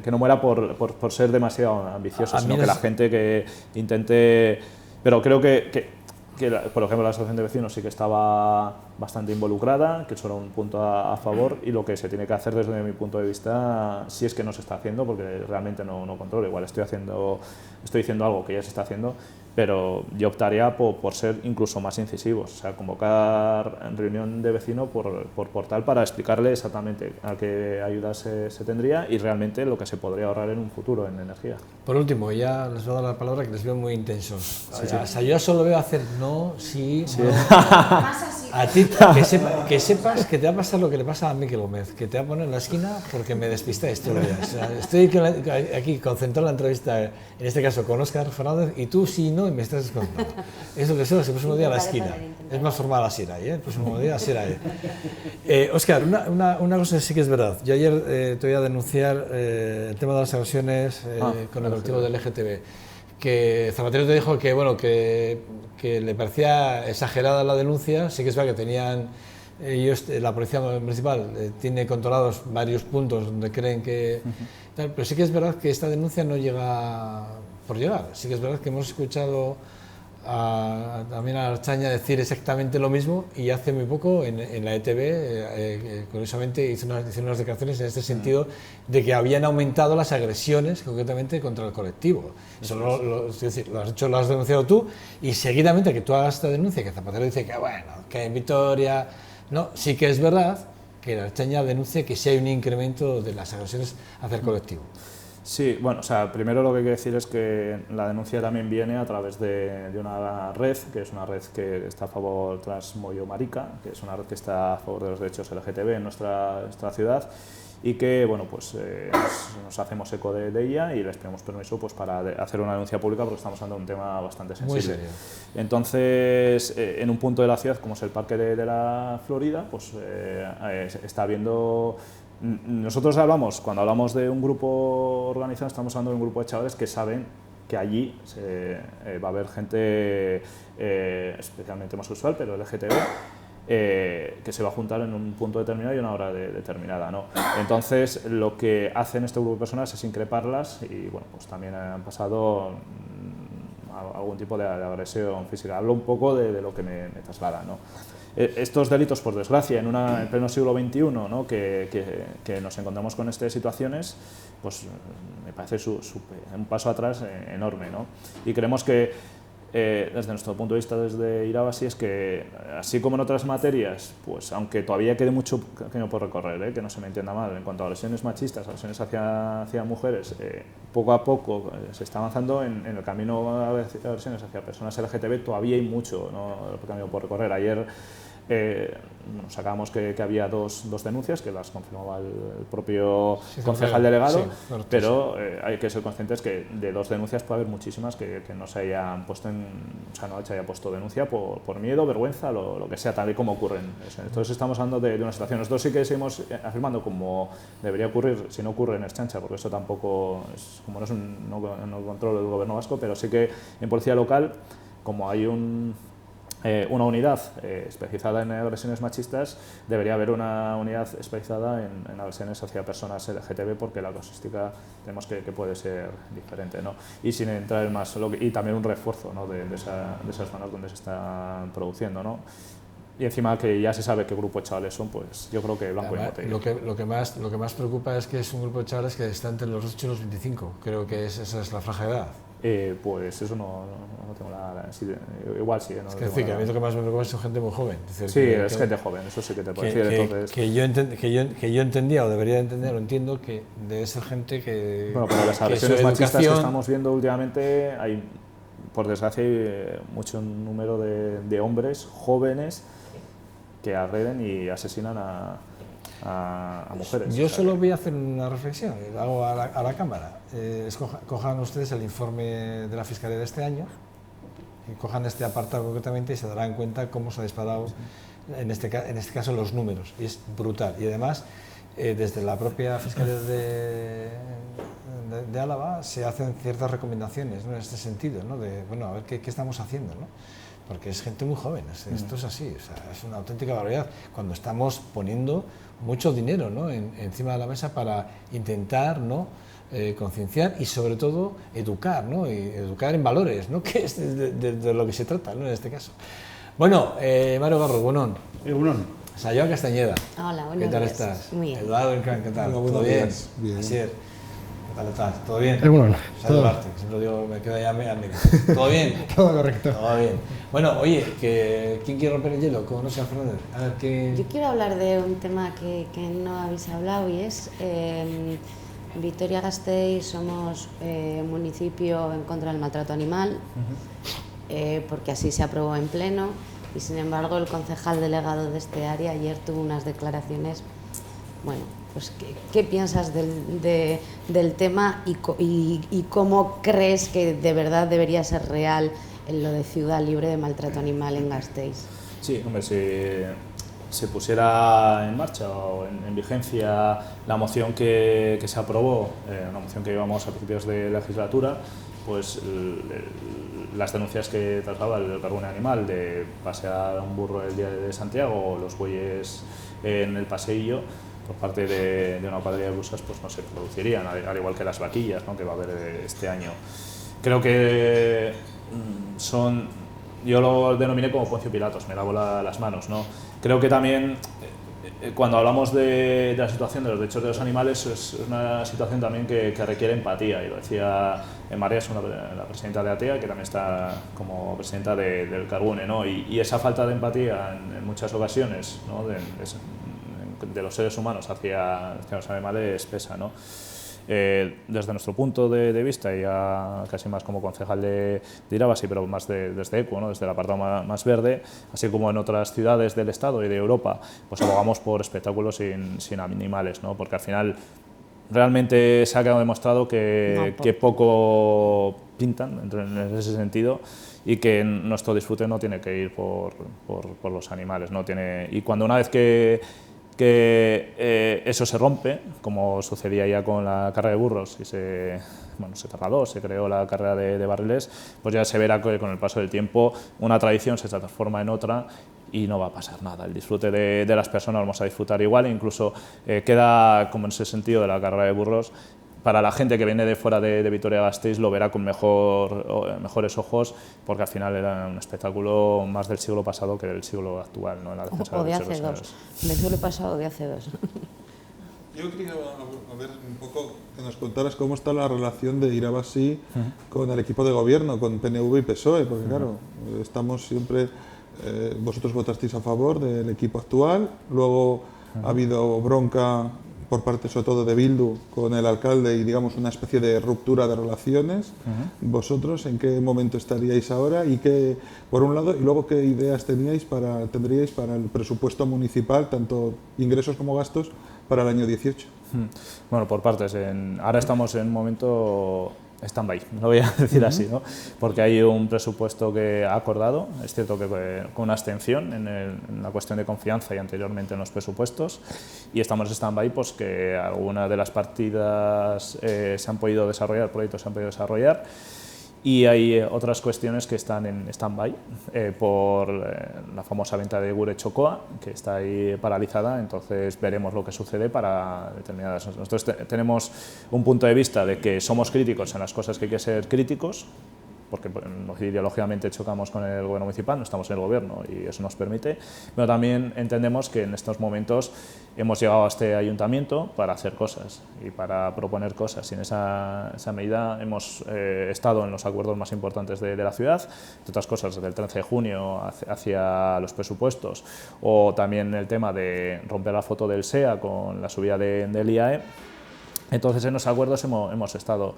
Que no muera por ser demasiado ambicioso, sino que la gente que intente... Pero creo que por ejemplo, la asociación de vecinos sí que estaba bastante involucrada, que eso era un punto a favor, y lo que se tiene que hacer desde mi punto de vista, si es que no se está haciendo, porque realmente no controlo, igual estoy diciendo algo que ya se está haciendo, pero yo optaría por ser incluso más incisivos, o sea, convocar reunión de vecino por portal para explicarle exactamente a qué ayudas se tendría y realmente lo que se podría ahorrar en un futuro en energía. Por último, ya les voy a dar la palabra, que les veo muy intensos. O sea, yo solo veo hacer no, sí. No. A ti, que sepas que te va a pasar lo que le pasa a Miquel Gómez, que te va a poner en la esquina porque me despistáis todo el día. O sea, estoy aquí concentrado en la entrevista, en este caso con Óscar Fernández, y tú sí no, y me estás descontando. Es lo que sé, el próximo día a la esquina. Es más formal así era ahí, el próximo día así era ahí. Óscar, una cosa sí que es verdad. Yo ayer te voy a denunciar el tema de las agresiones con el colectivo del LGTB. Que Zapatero te dijo que, bueno, que le parecía exagerada la denuncia, sí que es verdad que tenían ellos, la policía municipal tiene controlados varios puntos donde creen que... tal, pero sí que es verdad que esta denuncia no llega por llegar. Sí que es verdad que hemos escuchado también a Archaña decir exactamente lo mismo, y hace muy poco en la ETV, curiosamente, hizo unas declaraciones en este sentido de que habían aumentado las agresiones, concretamente contra el colectivo. Eso es decir, lo has denunciado tú, y seguidamente que tú hagas esta denuncia, que Zapatero dice que bueno, que en Vitoria... No, sí que es verdad que la Archaña denuncia que sí hay un incremento de las agresiones hacia el colectivo. Sí, bueno, o sea, primero lo que hay que decir es que la denuncia también viene a través de una red, que es una red que está a favor tras Moyo Marica, que es una red que está a favor de los derechos LGTB en nuestra ciudad, y que, bueno, pues nos hacemos eco de ella y les pedimos permiso pues para hacer una denuncia pública, porque estamos hablando de un tema bastante sensible. Muy serio. Entonces, en un punto de la ciudad, como es el Parque de la Florida, pues está habiendo... Nosotros cuando hablamos de un grupo organizado, estamos hablando de un grupo de chavales que saben que allí va a haber gente especialmente homosexual, pero LGTB, que se va a juntar en un punto determinado y una hora determinada, ¿no? Entonces, lo que hacen este grupo de personas es increparlas, y bueno, pues también han pasado algún tipo de agresión física. Hablo un poco de lo que me traslada, ¿no? Estos delitos, por desgracia, en pleno siglo XXI, ¿no? que nos encontramos con estas situaciones, pues me parece un paso atrás enorme, ¿no? Y creemos que, desde nuestro punto de vista, desde Irabasi, es que, así como en otras materias, pues aunque todavía quede mucho camino por recorrer, que no se me entienda mal, en cuanto a agresiones machistas, agresiones hacia mujeres, poco a poco se está avanzando en el camino a agresiones hacia personas LGTB. Todavía hay mucho, ¿no?, camino por recorrer. Ayer sacábamos que había dos denuncias, que las confirmaba el propio concejal delegado, pero hay que ser conscientes que de 2 denuncias puede haber muchísimas que no se hayan puesto no se haya puesto denuncia por miedo, vergüenza, lo que sea, tal y como ocurren. Entonces estamos hablando de una situación. Nosotros sí que seguimos afirmando, como debería ocurrir, si no ocurre en Ertzaintza, porque eso tampoco es, como no controlo el gobierno vasco, pero sí que en policía local, como hay una unidad especializada en agresiones machistas, debería haber una unidad especializada en agresiones hacia personas LGTB, porque la casuística tenemos que puede ser diferente, ¿no? Y sin entrar en más, y también un refuerzo, ¿no?, de esas zonas donde se están produciendo, ¿no? Y encima que ya se sabe qué grupo de chavales son, pues yo creo que blanco y botella. Lo que más preocupa es que es un grupo de chavales que está entre los 8 y los 25, creo que esa es la franja de edad. Pues eso no tengo igual sí. Es que decir, que a mí lo que más me preocupa es gente muy joven. Es decir, sí, es gente joven, eso sí que te puedo decir. Entonces... que yo entendía, o debería entender, o entiendo que debe ser gente que... Bueno, pero las agresiones machistas que estamos viendo últimamente, por desgracia, hay mucho número de hombres jóvenes que agreden y asesinan a mujeres. Yo solo voy a hacer una reflexión, lo hago a la cámara. Cojan ustedes el informe de la Fiscalía de este año, y cojan este apartado concretamente, y se darán cuenta cómo se ha disparado, en este caso, los números. Y es brutal. Y además, desde la propia Fiscalía de Álava se hacen ciertas recomendaciones, ¿no?, en este sentido, ¿no?, de, bueno, a ver qué estamos haciendo, ¿no? Porque es gente muy joven, esto es así, o sea, es una auténtica barbaridad, cuando estamos poniendo mucho dinero, ¿no?, encima de la mesa para intentar, ¿no?, concienciar y sobre todo educar, ¿no?, y educar en valores, ¿no?, que es de lo que se trata, ¿no?, en este caso. Bueno, Mario Garro, Gunón. Sayoa Castañeda. Hola, buenos días. ¿Qué tal días? estás? Muy bien. Eduardo Encán, ¿qué tal? ¿Todo bien? Bien. Asier, ¿qué tal estás? ¿Todo bien? Bueno, Saludarte, siempre digo, me quedo ya amigo. ¿Todo bien? Todo correcto. Todo bien. Bueno, oye, ¿quién quiere romper el hielo? ¿Cómo no sea Fernández? A ver, ¿qué...? Yo quiero hablar de un tema que no habéis hablado, y es Vitoria-Gasteiz somos municipio en contra del maltrato animal, porque así se aprobó en pleno, y sin embargo el concejal delegado de este área ayer tuvo unas declaraciones, bueno, pues ¿qué piensas del tema y cómo crees que de verdad debería ser real en lo de ciudad libre de maltrato animal en Gasteiz? Sí, hombre, si se pusiera en marcha o en vigencia la moción que se aprobó, una moción que llevamos a principios de legislatura, pues las denuncias que trataba el carbono animal de pasear a un burro el día de Santiago o los bueyes en el paseillo por parte de una cuadrilla de buscas, pues no se producirían, al igual que las vaquillas, ¿no?, que va a haber este año. Creo que yo lo denominé como Poncio Pilatos, me lavo las manos, ¿no? Creo que también cuando hablamos de la situación de los derechos de los animales es una situación también que requiere empatía, y lo decía María, es la presidenta de ATEA, que también está como presidenta del Carbone, ¿no? Y esa falta de empatía en muchas ocasiones, ¿no?, de los seres humanos hacia los animales pesa, ¿no? Desde nuestro punto de vista, ya casi más como concejal de Irabasi, pero más desde ECU, ¿no?, desde el apartado más verde, así como en otras ciudades del Estado y de Europa, pues abogamos por espectáculos sin animales, ¿no?, porque al final realmente se ha quedado demostrado que poco pintan en ese sentido, y que nuestro disfrute no tiene que ir por los animales, ¿no? Y cuando una vez que eso se rompe, como sucedía ya con la carrera de burros, y se trasladó, se creó la carrera de barriles, pues ya se verá que con el paso del tiempo una tradición se transforma en otra y no va a pasar nada. El disfrute de las personas vamos a disfrutar igual, e incluso queda, como en ese sentido de la carrera de burros, para la gente que viene de fuera de Vitoria-Gasteiz lo verá con mejores ojos, porque al final era un espectáculo más del siglo pasado que del siglo actual, ¿no?, en la defensa O de de los hace derechos dos, animales. del siglo pasado de hace dos. Yo quería ver un poco que nos contaras cómo está la relación de Irabasi con el equipo de gobierno, con PNV y PSOE, porque claro, estamos siempre, vosotros votasteis a favor del equipo actual, luego ha habido bronca por parte sobre todo de Bildu con el alcalde y digamos una especie de ruptura de relaciones. ¿Vosotros en qué momento estaríais ahora y qué, por un lado, y luego qué ideas tendríais para el presupuesto municipal, tanto ingresos como gastos, para el año 18? Bueno, por partes. Ahora estamos en un momento stand-by, lo voy a decir así, ¿no?, porque hay un presupuesto que ha acordado, es cierto que con una abstención en la cuestión de confianza y anteriormente en los presupuestos, y estamos en stand-by, pues que algunas de las partidas se han podido desarrollar, proyectos se han podido desarrollar, y hay otras cuestiones que están en stand-by por la famosa venta de Gure Chocoa, que está ahí paralizada. Entonces veremos lo que sucede para determinadas. Nosotros tenemos un punto de vista de que somos críticos en las cosas que hay que ser críticos, porque ideológicamente chocamos con el gobierno municipal, no estamos en el gobierno y eso nos permite, pero también entendemos que en estos momentos hemos llegado a este ayuntamiento para hacer cosas y para proponer cosas, y en esa medida hemos estado en los acuerdos más importantes de la ciudad, entre otras cosas desde el 13 de junio hacia los presupuestos, o también el tema de romper la foto del SEA con la subida del IAE. Entonces en los acuerdos hemos estado.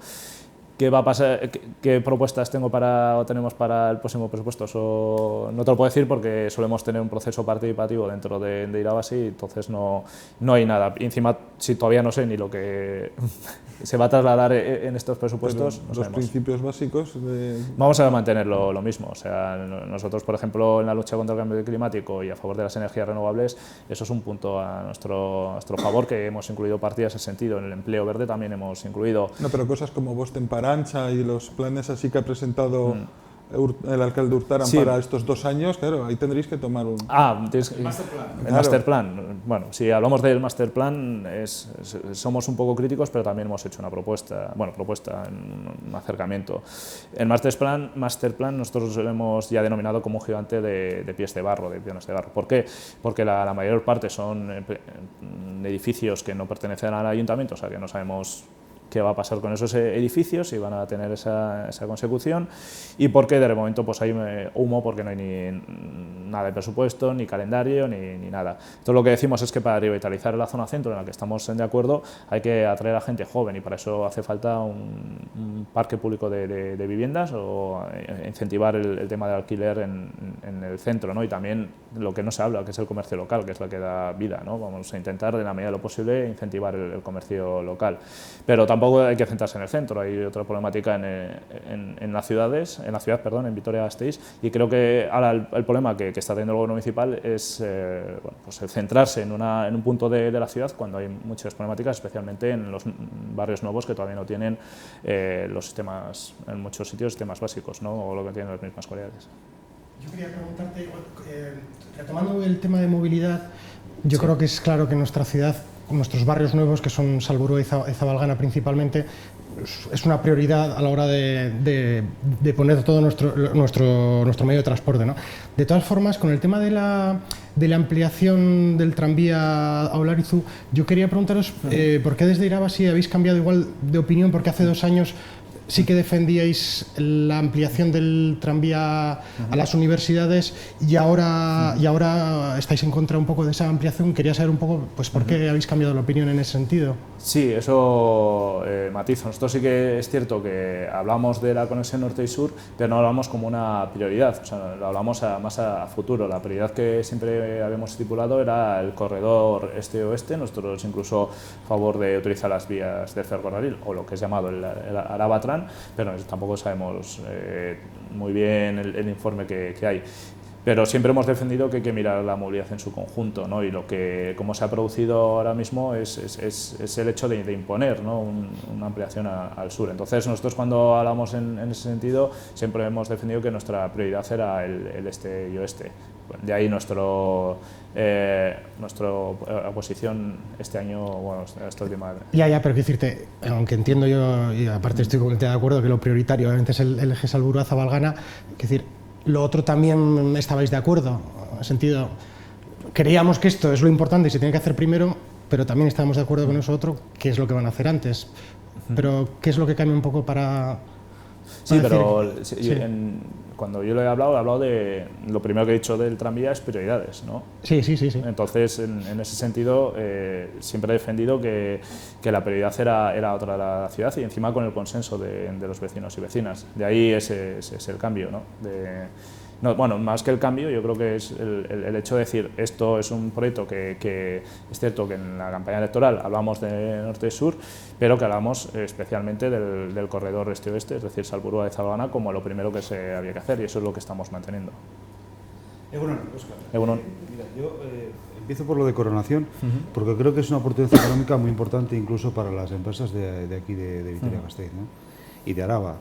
¿Qué va a pasar? ¿Qué propuestas tenemos para el próximo presupuesto? Eso no te lo puedo decir porque solemos tener un proceso participativo dentro de Irabasi, entonces no hay nada. Y encima, si todavía no sé ni lo que se va a trasladar en estos presupuestos, Pero no los sabemos. principios básicos Vamos a mantener lo mismo. O sea, nosotros, por ejemplo, en la lucha contra el cambio climático y a favor de las energías renovables, eso es un punto a nuestro favor, que hemos incluido partidas en ese sentido. En el empleo verde también hemos incluido. No, pero cosas como Bosten Parancha y los planes así que ha presentado el alcalde Urtaran para estos 2 años, claro, ahí tendréis que tomar un... El master plan. Bueno, si hablamos del master plan, somos un poco críticos, pero también hemos hecho una propuesta, un acercamiento. El master plan nosotros lo hemos ya denominado como un gigante de pies de barro, de piones de barro. ¿Por qué? Porque la mayor parte son edificios que no pertenecen al ayuntamiento, o sea que no sabemos qué va a pasar con esos edificios, si van a tener esa consecución, y porque de momento pues hay humo, porque no hay ni nada de presupuesto, ni calendario, ni nada. Entonces lo que decimos es que para revitalizar la zona centro, en la que estamos de acuerdo, hay que atraer a gente joven, y para eso hace falta un parque público de viviendas, o incentivar el tema del alquiler en el centro, ¿no? Y también lo que no se habla, que es el comercio local, que es lo que da vida, ¿no? Vamos a intentar, de la medida de lo posible, incentivar el comercio local. Pero tampoco tampoco hay que centrarse en el centro, hay otra problemática en las ciudades, en Vitoria-Gasteiz, y creo que ahora el problema que está teniendo el gobierno municipal es bueno, pues el centrarse en un punto de la ciudad cuando hay muchas problemáticas, especialmente en los barrios nuevos que todavía no tienen los sistemas, en muchos sitios, sistemas básicos, ¿no? O lo que tienen las mismas cualidades. Yo quería preguntarte, retomando el tema de movilidad, yo creo que es claro que en nuestra ciudad, nuestros barrios nuevos, que son Salburua y Zabalgana principalmente, es una prioridad a la hora de poner todo nuestro medio de transporte, ¿no? De todas formas, con el tema de la ampliación del tranvía a Olarizu, yo quería preguntaros por qué desde Irabasi habéis cambiado igual de opinión, porque hace 2 años sí que defendíais la ampliación del tranvía a las universidades y ahora estáis en contra un poco de esa ampliación. Quería saber un poco pues, por qué habéis cambiado la opinión en ese sentido. Sí, eso matizo. Nosotros sí que es cierto que hablamos de la conexión norte y sur, pero no hablamos como una prioridad, o sea, lo hablamos más a futuro. La prioridad que siempre habíamos estipulado era el corredor este-oeste, nosotros incluso a favor de utilizar las vías del ferrocarril, o lo que es llamado el Arabatran, pero tampoco sabemos muy bien el informe que hay. Pero siempre hemos defendido que hay que mirar la movilidad en su conjunto, ¿no? Y como se ha producido ahora mismo es el hecho de imponer, ¿no? Una ampliación al sur. Entonces nosotros cuando hablamos en ese sentido siempre hemos defendido que nuestra prioridad era el este y oeste. De ahí nuestra oposición este año, bueno, esta última... Ya, pero quiero decirte, aunque entiendo yo, y aparte estoy completamente de acuerdo que lo prioritario obviamente es el eje Salburua-Zabalgana, quiero decir, lo otro también estabais de acuerdo, en el sentido, creíamos que esto es lo importante y se tiene que hacer primero, pero también estábamos de acuerdo con eso otro, qué es lo que van a hacer antes. Pero, ¿qué es lo que cambia un poco para Sí, decir? pero Sí. Cuando yo lo he hablado de lo primero que he dicho del tranvía es prioridades, ¿no? Sí. Entonces, en ese sentido, siempre he defendido que la prioridad era otra de la ciudad y encima con el consenso de los vecinos y vecinas. De ahí ese es el cambio, ¿no? No, bueno, más que el cambio, yo creo que es el hecho de decir esto es un proyecto que es cierto que en la campaña electoral hablamos de norte y sur, pero que hablamos especialmente del corredor este-oeste, es decir, Salburua de Zabalgana, como lo primero que se había que hacer, y eso es lo que estamos manteniendo. Egunon, Óscar. Egunon. Mira, yo empiezo por lo de coronación, porque creo que es una oportunidad económica muy importante incluso para las empresas de aquí de Vitoria-Gasteiz, ¿no? Y de Araba.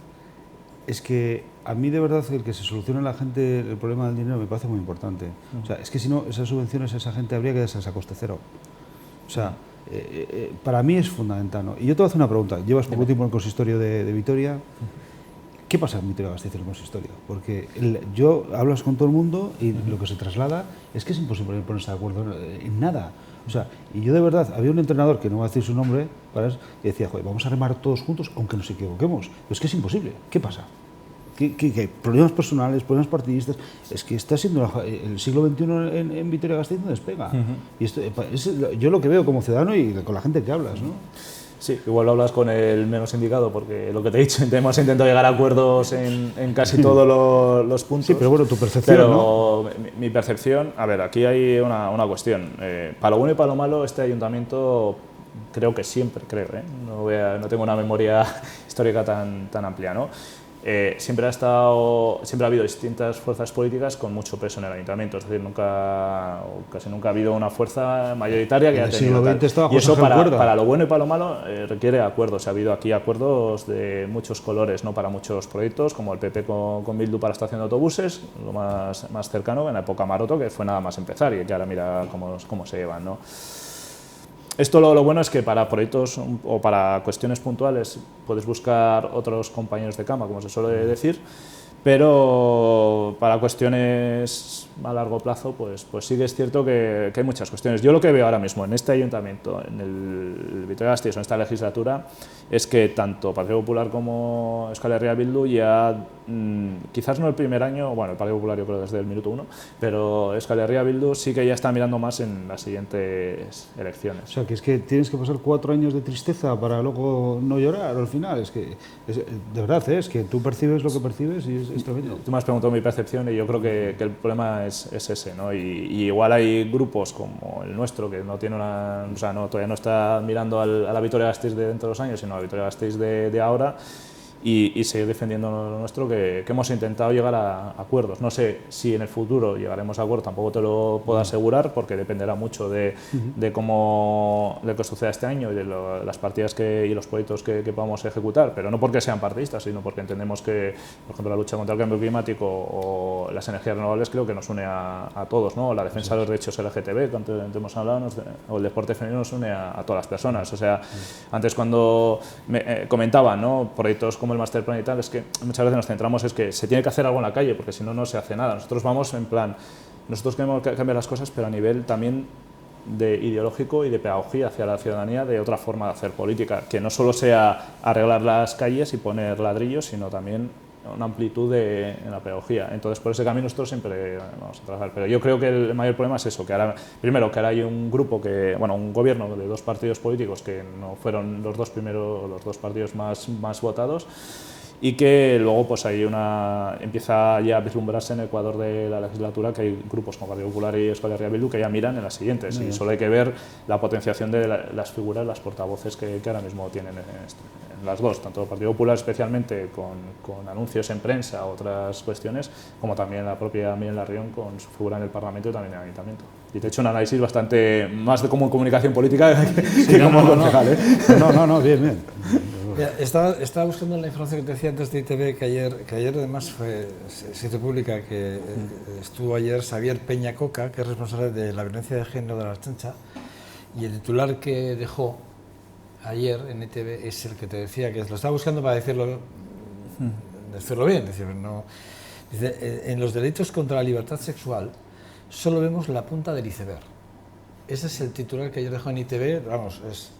Es que a mí de verdad el que se solucione la gente el problema del dinero me parece muy importante. O sea, es que si no, esas subvenciones a esa gente habría que darse a coste cero. O sea, para mí es fundamental, ¿no? Y yo te voy a hacer una pregunta. Llevas poco tiempo en el consistorio de Vitoria. ¿Qué pasa en Vitoria-Gasteiz en el consistorio? Porque hablas con todo el mundo y lo que se traslada es que es imposible ponerse de acuerdo en nada. O sea, y yo de verdad, había un entrenador, que no voy a decir su nombre, y decía, joder, vamos a remar todos juntos aunque nos equivoquemos. Pero es que es imposible. ¿Qué pasa? ¿Qué problemas personales, problemas partidistas? Es que está siendo el siglo XXI en Vitoria-Gasteiz no despega. Y esto, yo lo que veo como ciudadano y con la gente que hablas, ¿no? Sí, igual lo hablas con el menos indicado, porque lo que te he dicho, hemos intentado llegar a acuerdos en casi todos los puntos. Sí, pero bueno, tu percepción, pero ¿no? Mi percepción, a ver, aquí hay una cuestión. Para lo bueno y para lo malo, este ayuntamiento creo que siempre, no tengo una memoria histórica tan amplia, ¿no? Siempre ha habido distintas fuerzas políticas con mucho peso en el ayuntamiento, es decir, casi nunca ha habido una fuerza mayoritaria que ha tenido tal. Y eso para lo bueno y para lo malo requiere acuerdos. Ha habido aquí acuerdos de muchos colores, ¿no? Para muchos proyectos, como el PP con Bildu para la estación de autobuses, lo más cercano en la época Maroto, que fue nada más empezar y que ahora mira cómo se llevan, ¿no? Esto lo bueno es que para proyectos o para cuestiones puntuales puedes buscar otros compañeros de cama, como se suele decir, pero para cuestiones a largo plazo, pues sí que es cierto que hay muchas cuestiones. Yo lo que veo ahora mismo en este ayuntamiento, en el Vitoria-Gasteiz, en esta legislatura, es que tanto Partido Popular como Euskal Herria Bildu ya, quizás no el primer año, bueno, el Partido Popular yo creo desde el minuto 1, pero Euskal Herria Bildu sí que ya está mirando más en las siguientes elecciones. O sea, que es que tienes que pasar 4 años de tristeza para luego no llorar al final. Es que, de verdad, es que tú percibes lo que percibes y es tremendo. Tú me has preguntado mi percepción y yo creo que el problema es ese, ¿no? Y igual hay grupos como el nuestro que no tiene o sea, todavía no está mirando a la Vitoria-Gasteiz de dentro de 2 años, sino a la Vitoria-Gasteiz de ahora, y seguir defendiendo lo nuestro, que hemos intentado llegar a acuerdos. No sé si en el futuro llegaremos a acuerdos, tampoco te lo puedo asegurar, porque dependerá mucho de cómo de qué suceda este año y de las partidas y los proyectos que podamos ejecutar, pero no porque sean partidistas, sino porque entendemos que, por ejemplo, la lucha contra el cambio climático o las energías renovables creo que nos une a todos, ¿no? La defensa de los derechos LGTB, que antes hemos hablado, o el deporte femenino nos une a todas las personas. O sea, antes cuando comentaban, ¿no?, proyectos como el Masterplan y tal, es que muchas veces nos centramos es que se tiene que hacer algo en la calle, porque si no, no se hace nada. Nosotros vamos en plan, nosotros queremos cambiar las cosas, pero a nivel también de ideológico y de pedagogía hacia la ciudadanía, de otra forma de hacer política, que no solo sea arreglar las calles y poner ladrillos, sino también una amplitud en la pedagogía. Entonces, por ese camino nosotros siempre vamos a trabajar. Pero yo creo que el mayor problema es eso, que ahora, primero, que ahora hay un grupo un gobierno de 2 partidos políticos que no fueron los 2 partidos más votados, y que luego pues empieza ya a vislumbrarse en el Ecuador de la legislatura que hay grupos como Partido Popular y Euskal Herria Bildu que ya miran en las siguientes, y solo hay que ver la potenciación de las figuras, las portavoces que ahora mismo tienen en las dos, tanto el Partido Popular especialmente con anuncios en prensa, otras cuestiones, como también la propia Miren Larrión con su figura en el Parlamento y también en el Ayuntamiento. Y te he hecho un análisis bastante más de como comunicación política que como concejal, ¿eh? No, bien. Mira, estaba buscando la información que te decía antes de ITV, que ayer además se hizo pública, que estuvo ayer Xavier Peña Coca, que es responsable de la violencia de género de la Ertzaintza, y el titular que dejó ayer en ITV es el que te decía, que lo estaba buscando para decirlo bien, dice, en los delitos contra la libertad sexual solo vemos la punta del iceberg. Ese es el titular que ayer dejó en ITV, vamos, es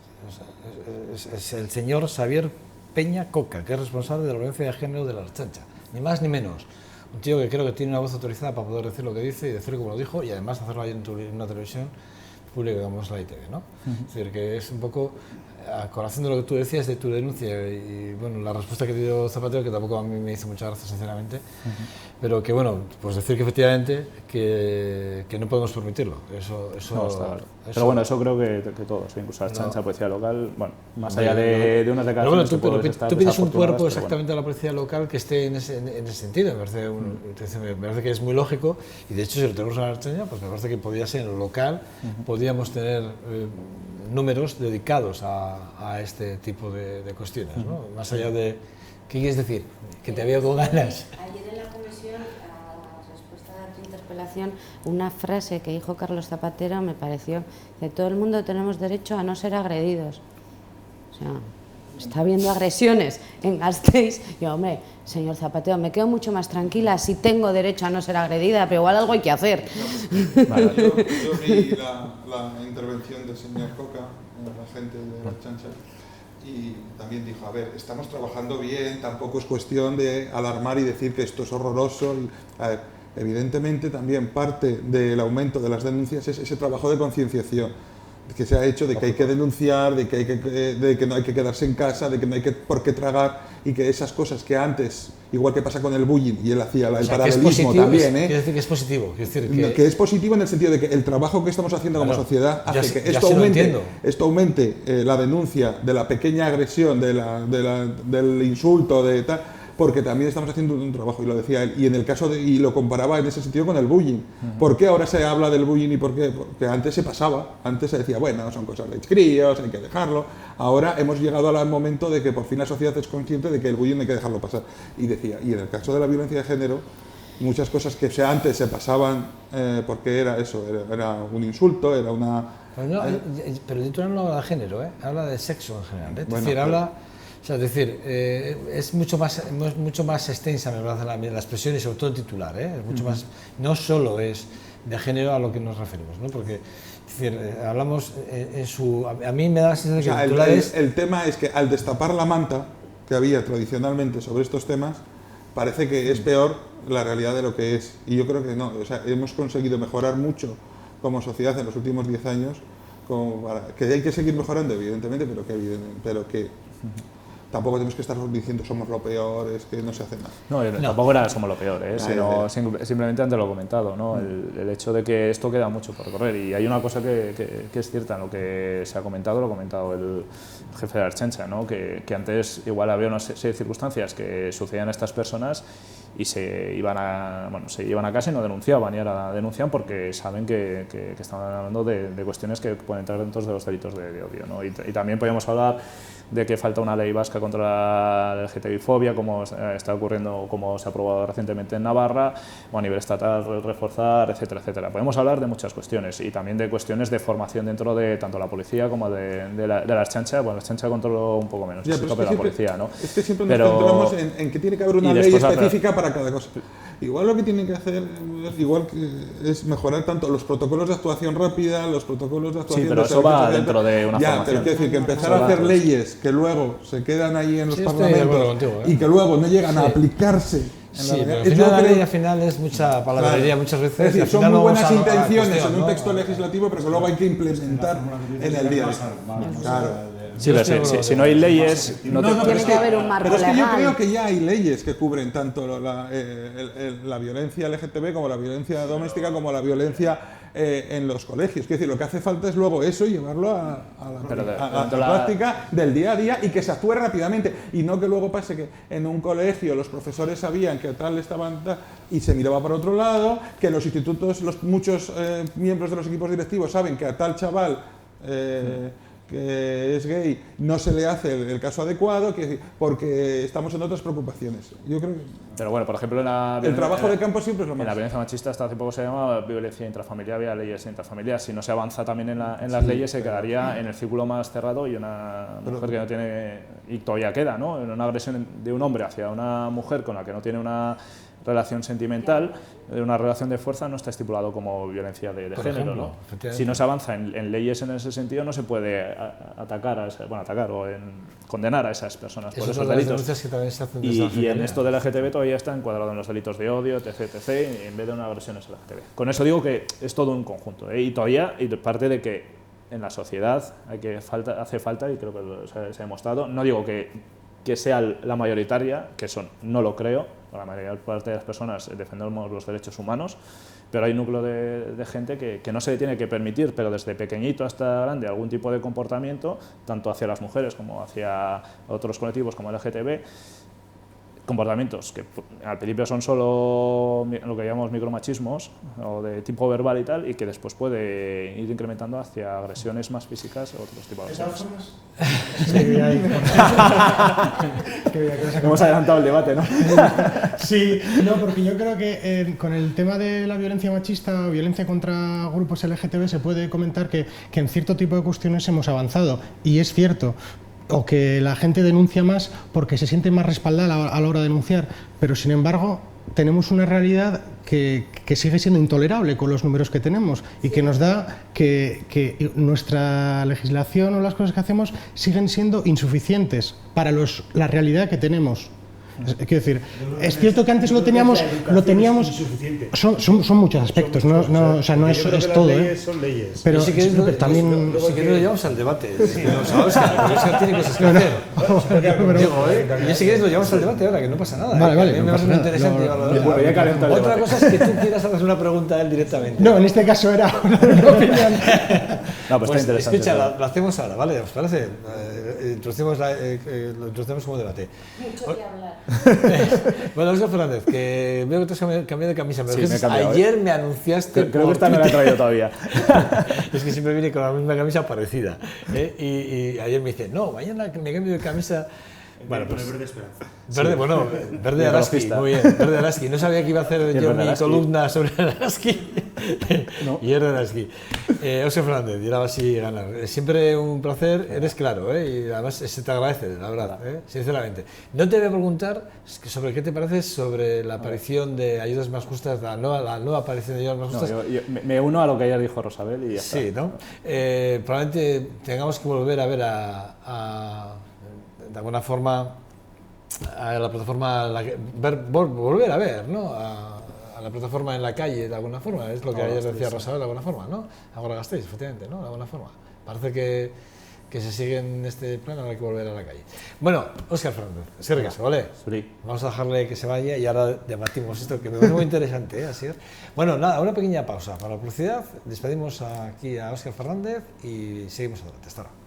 el señor Xavier Peña Coca, que es responsable de la violencia de género de la Ertzaintza, ni más ni menos. Un tío que creo que tiene una voz autorizada para poder decir lo que dice y decirlo como lo dijo, y además hacerlo ahí en una televisión pública como es la ITV, ¿no? Es decir, que es un poco a colación de lo que tú decías de tu denuncia y bueno, la respuesta que te dio Zapatero, que tampoco a mí me hizo mucha gracia sinceramente, pero que bueno, pues decir que efectivamente que no podemos permitirlo. Eso no, está claro. Pero bueno, eso creo que todos, incluso la Ertzaintza, Policía Local, bueno, más allá de unas declaraciones que puedes estar tú pides un cuerpo exactamente a la Policía Local que esté en ese sentido, me parece que es muy lógico, y de hecho si lo tenemos en la Ertzaintza, pues me parece que podría ser en lo local, podríamos tener números dedicados a este tipo de cuestiones, ¿no? Más allá de... ¿Qué quieres decir? Que te había dado ganas. Ayer en la comisión, a respuesta a tu interpelación, una frase que dijo Carlos Zapatero me pareció que todo el mundo tenemos derecho a no ser agredidos. O sea, está habiendo agresiones en Gasteiz. Y hombre, señor Zapatero, me quedo mucho más tranquila si tengo derecho a no ser agredida, pero igual algo hay que hacer. Vale. Yo vi la intervención del señor Coca, la gente de la Ertzaintza, y también dijo, a ver, estamos trabajando bien, tampoco es cuestión de alarmar y decir que esto es horroroso. A ver, evidentemente también parte del aumento de las denuncias es ese trabajo de concienciación que se ha hecho, de que hay que denunciar, de que no hay que quedarse en casa, de que no hay por qué tragar, y que esas cosas que antes, igual que pasa con el bullying, y él hacía el paralelismo también, quiere decir que es positivo, que es positivo en el sentido de que el trabajo que estamos haciendo como sociedad hace que esto aumente la denuncia de la pequeña agresión, del insulto, de tal, porque también estamos haciendo un trabajo, y lo decía él, y en el caso y lo comparaba en ese sentido con el bullying. ¿Por qué ahora se habla del bullying y por qué? Porque antes se pasaba, antes se decía, bueno, son cosas de críos, hay que dejarlo. Ahora hemos llegado al momento de que por fin la sociedad es consciente de que el bullying hay que dejarlo pasar. Y decía, y en el caso de la violencia de género, muchas cosas que antes se pasaban porque era eso, era un insulto, era una... Pero el no habla de género, habla de sexo en general. Es Bueno, decir, habla... O sea, es decir, es mucho más extensa, me parece, la expresión, y sobre todo el titular, es mucho más, no solo es de género a lo que nos referimos, ¿no? Porque, es decir, hablamos a mí me da la sensación de que el titular el tema es que al destapar la manta que había tradicionalmente sobre estos temas, parece que es peor la realidad de lo que es, y yo creo que no, o sea, hemos conseguido mejorar mucho como sociedad en los últimos 10 años, que hay que seguir mejorando, evidentemente, pero que tampoco tenemos que estar diciendo somos lo peor, es que no se hace nada. No, tampoco era somos lo peor, sino simplemente antes lo he comentado, ¿no? El hecho de que esto queda mucho por recorrer. Y hay una cosa que es cierta en lo que se ha comentado, lo ha comentado el jefe de la Ertzaintza, ¿no? Que antes igual había una serie de circunstancias que sucedían a estas personas y se iban a casa y no denunciaban, y ahora denuncian porque saben que estaban hablando de cuestiones que pueden entrar dentro de los delitos de odio, ¿no? Y también podríamos hablar de que falta una ley vasca contra la LGTBI-fobia, como está ocurriendo, como se ha aprobado recientemente en Navarra, o a nivel estatal reforzar, etcétera, etcétera. Podemos hablar de muchas cuestiones y también de cuestiones de formación dentro de tanto la policía como de la Ertzaintza. Bueno, la Ertzaintza controlo un poco menos, la policía, ¿no? Es que siempre nos centramos en que tiene que haber una ley específica para cada cosa. Igual lo que tienen que hacer es mejorar tanto los protocolos de actuación rápida, los protocolos de actuación... Sí, pero eso va dentro de una formación. Pero quiero decir, que empezar a hacer leyes que luego se quedan ahí en los parlamentos y que luego no llegan a aplicarse. Al final es mucha palabrería muchas veces. Es decir, son muy buenas intenciones en un texto legislativo, pero que luego hay que implementar en el día a día. Claro. Sí, pero si no hay leyes... tiene que haber un marco legal. Pero es que yo creo que ya hay leyes que cubren tanto la violencia LGTB como la violencia doméstica como la violencia en los colegios. Es decir, lo que hace falta es luego eso y llevarlo a la práctica del día a día y que se actúe rápidamente. Y no que luego pase que en un colegio los profesores sabían que tal estaban y se miraba para otro lado, que los institutos, muchos miembros de los equipos directivos saben que a tal chaval... que es gay, no se le hace el caso adecuado, porque estamos en otras preocupaciones. Yo creo que... Pero bueno, por ejemplo, el trabajo de campo siempre es lo más. En la violencia machista hasta hace poco se llamaba violencia intrafamiliar, había leyes intrafamiliares. Si no se avanza también en las leyes, se quedaría en el círculo más cerrado y una mujer que no tiene... Y todavía queda, ¿no? Una agresión de un hombre hacia una mujer con la que no tiene una relación sentimental, una relación de fuerza, no está estipulado como violencia de género, ¿no? Si no se avanza en leyes en ese sentido, no se puede atacar o condenar a esas personas por esos delitos. Que también se hacen y en esto de la LGTB todavía está encuadrado en los delitos de odio, etc., en vez de una agresión es LGTB. Con eso digo que es todo un conjunto, y todavía, y parte de que en la sociedad hace falta, y creo que se ha demostrado, no digo que sea la mayoritaria, que no lo creo, la mayor parte de las personas defendemos los derechos humanos, pero hay un núcleo de gente que no se le tiene que permitir, pero desde pequeñito hasta grande, algún tipo de comportamiento, tanto hacia las mujeres como hacia otros colectivos como el LGTB, comportamientos que al principio son solo lo que llamamos micromachismos o de tipo verbal y tal, y que después puede ir incrementando hacia agresiones más físicas o otros tipos de agresiones. Hemos adelantado el debate, ¿no? Sí, no, porque yo creo que con el tema de la violencia machista o violencia contra grupos LGTB se puede comentar que en cierto tipo de cuestiones hemos avanzado, y es cierto, o que la gente denuncia más porque se siente más respaldada a la hora de denunciar, pero sin embargo tenemos una realidad que sigue siendo intolerable con los números que tenemos y que nos da que nuestra legislación o las cosas que hacemos siguen siendo insuficientes para la realidad que tenemos. Quiero decir, es cierto que antes lo teníamos son muchos aspectos, o sea, no es todo, son leyes. Pero si queréis, también si queréis lo llevamos al debate. Oscar tiene cosas que hacer. Y si queréis lo llevamos al debate ahora, que no pasa nada. Vale, me parece muy interesante. Otra cosa es que tú quieras hacer una pregunta a él directamente. No, en este caso era una opinión. No, pues está interesante. Escucha, lo hacemos ahora, ¿vale? ¿Os parece? Lo introducimos como debate. Mucho que hablar. Bueno, Oscar Fernández, que veo que te has cambiado de camisa, pero sí, me he cambiado, ayer me anunciaste. Creo que esta me la he traído todavía. Es que siempre viene con la misma camisa parecida. Y ayer me dice, no, mañana me cambio de camisa. Bueno, pues verde esperanza. Verde Araski, muy bien, verde Araski. No sabía que iba a hacer yo mi columna sobre Araski. No. Y es Araski. Oscar Fernández, y ahora sí ganar. Siempre un placer, eres claro, y además se te agradece, la verdad, sinceramente. No te voy a preguntar sobre qué te parece sobre la aparición de Ayudas Más Justas, la nueva aparición de Ayudas Más Justas. Yo me uno a lo que ayer dijo Rosabel y ya está. Sí, ¿no? Probablemente tengamos que volver a ver de alguna forma a la plataforma, volver a ver, ¿no? A la plataforma en la calle, de alguna forma, es lo que ayer decía Rosabel, de alguna forma, ¿no? Agora Gasteiz, efectivamente, ¿no? De alguna forma. Parece que que se sigue en este plan, ahora hay que volver a la calle. Bueno, Óscar Fernández, es que ¿vale? Sí. Vamos a dejarle que se vaya y ahora debatimos esto, que me parece muy interesante, así es. Bueno, nada, una pequeña pausa para la publicidad, despedimos aquí a Óscar Fernández y seguimos adelante. Hasta ahora.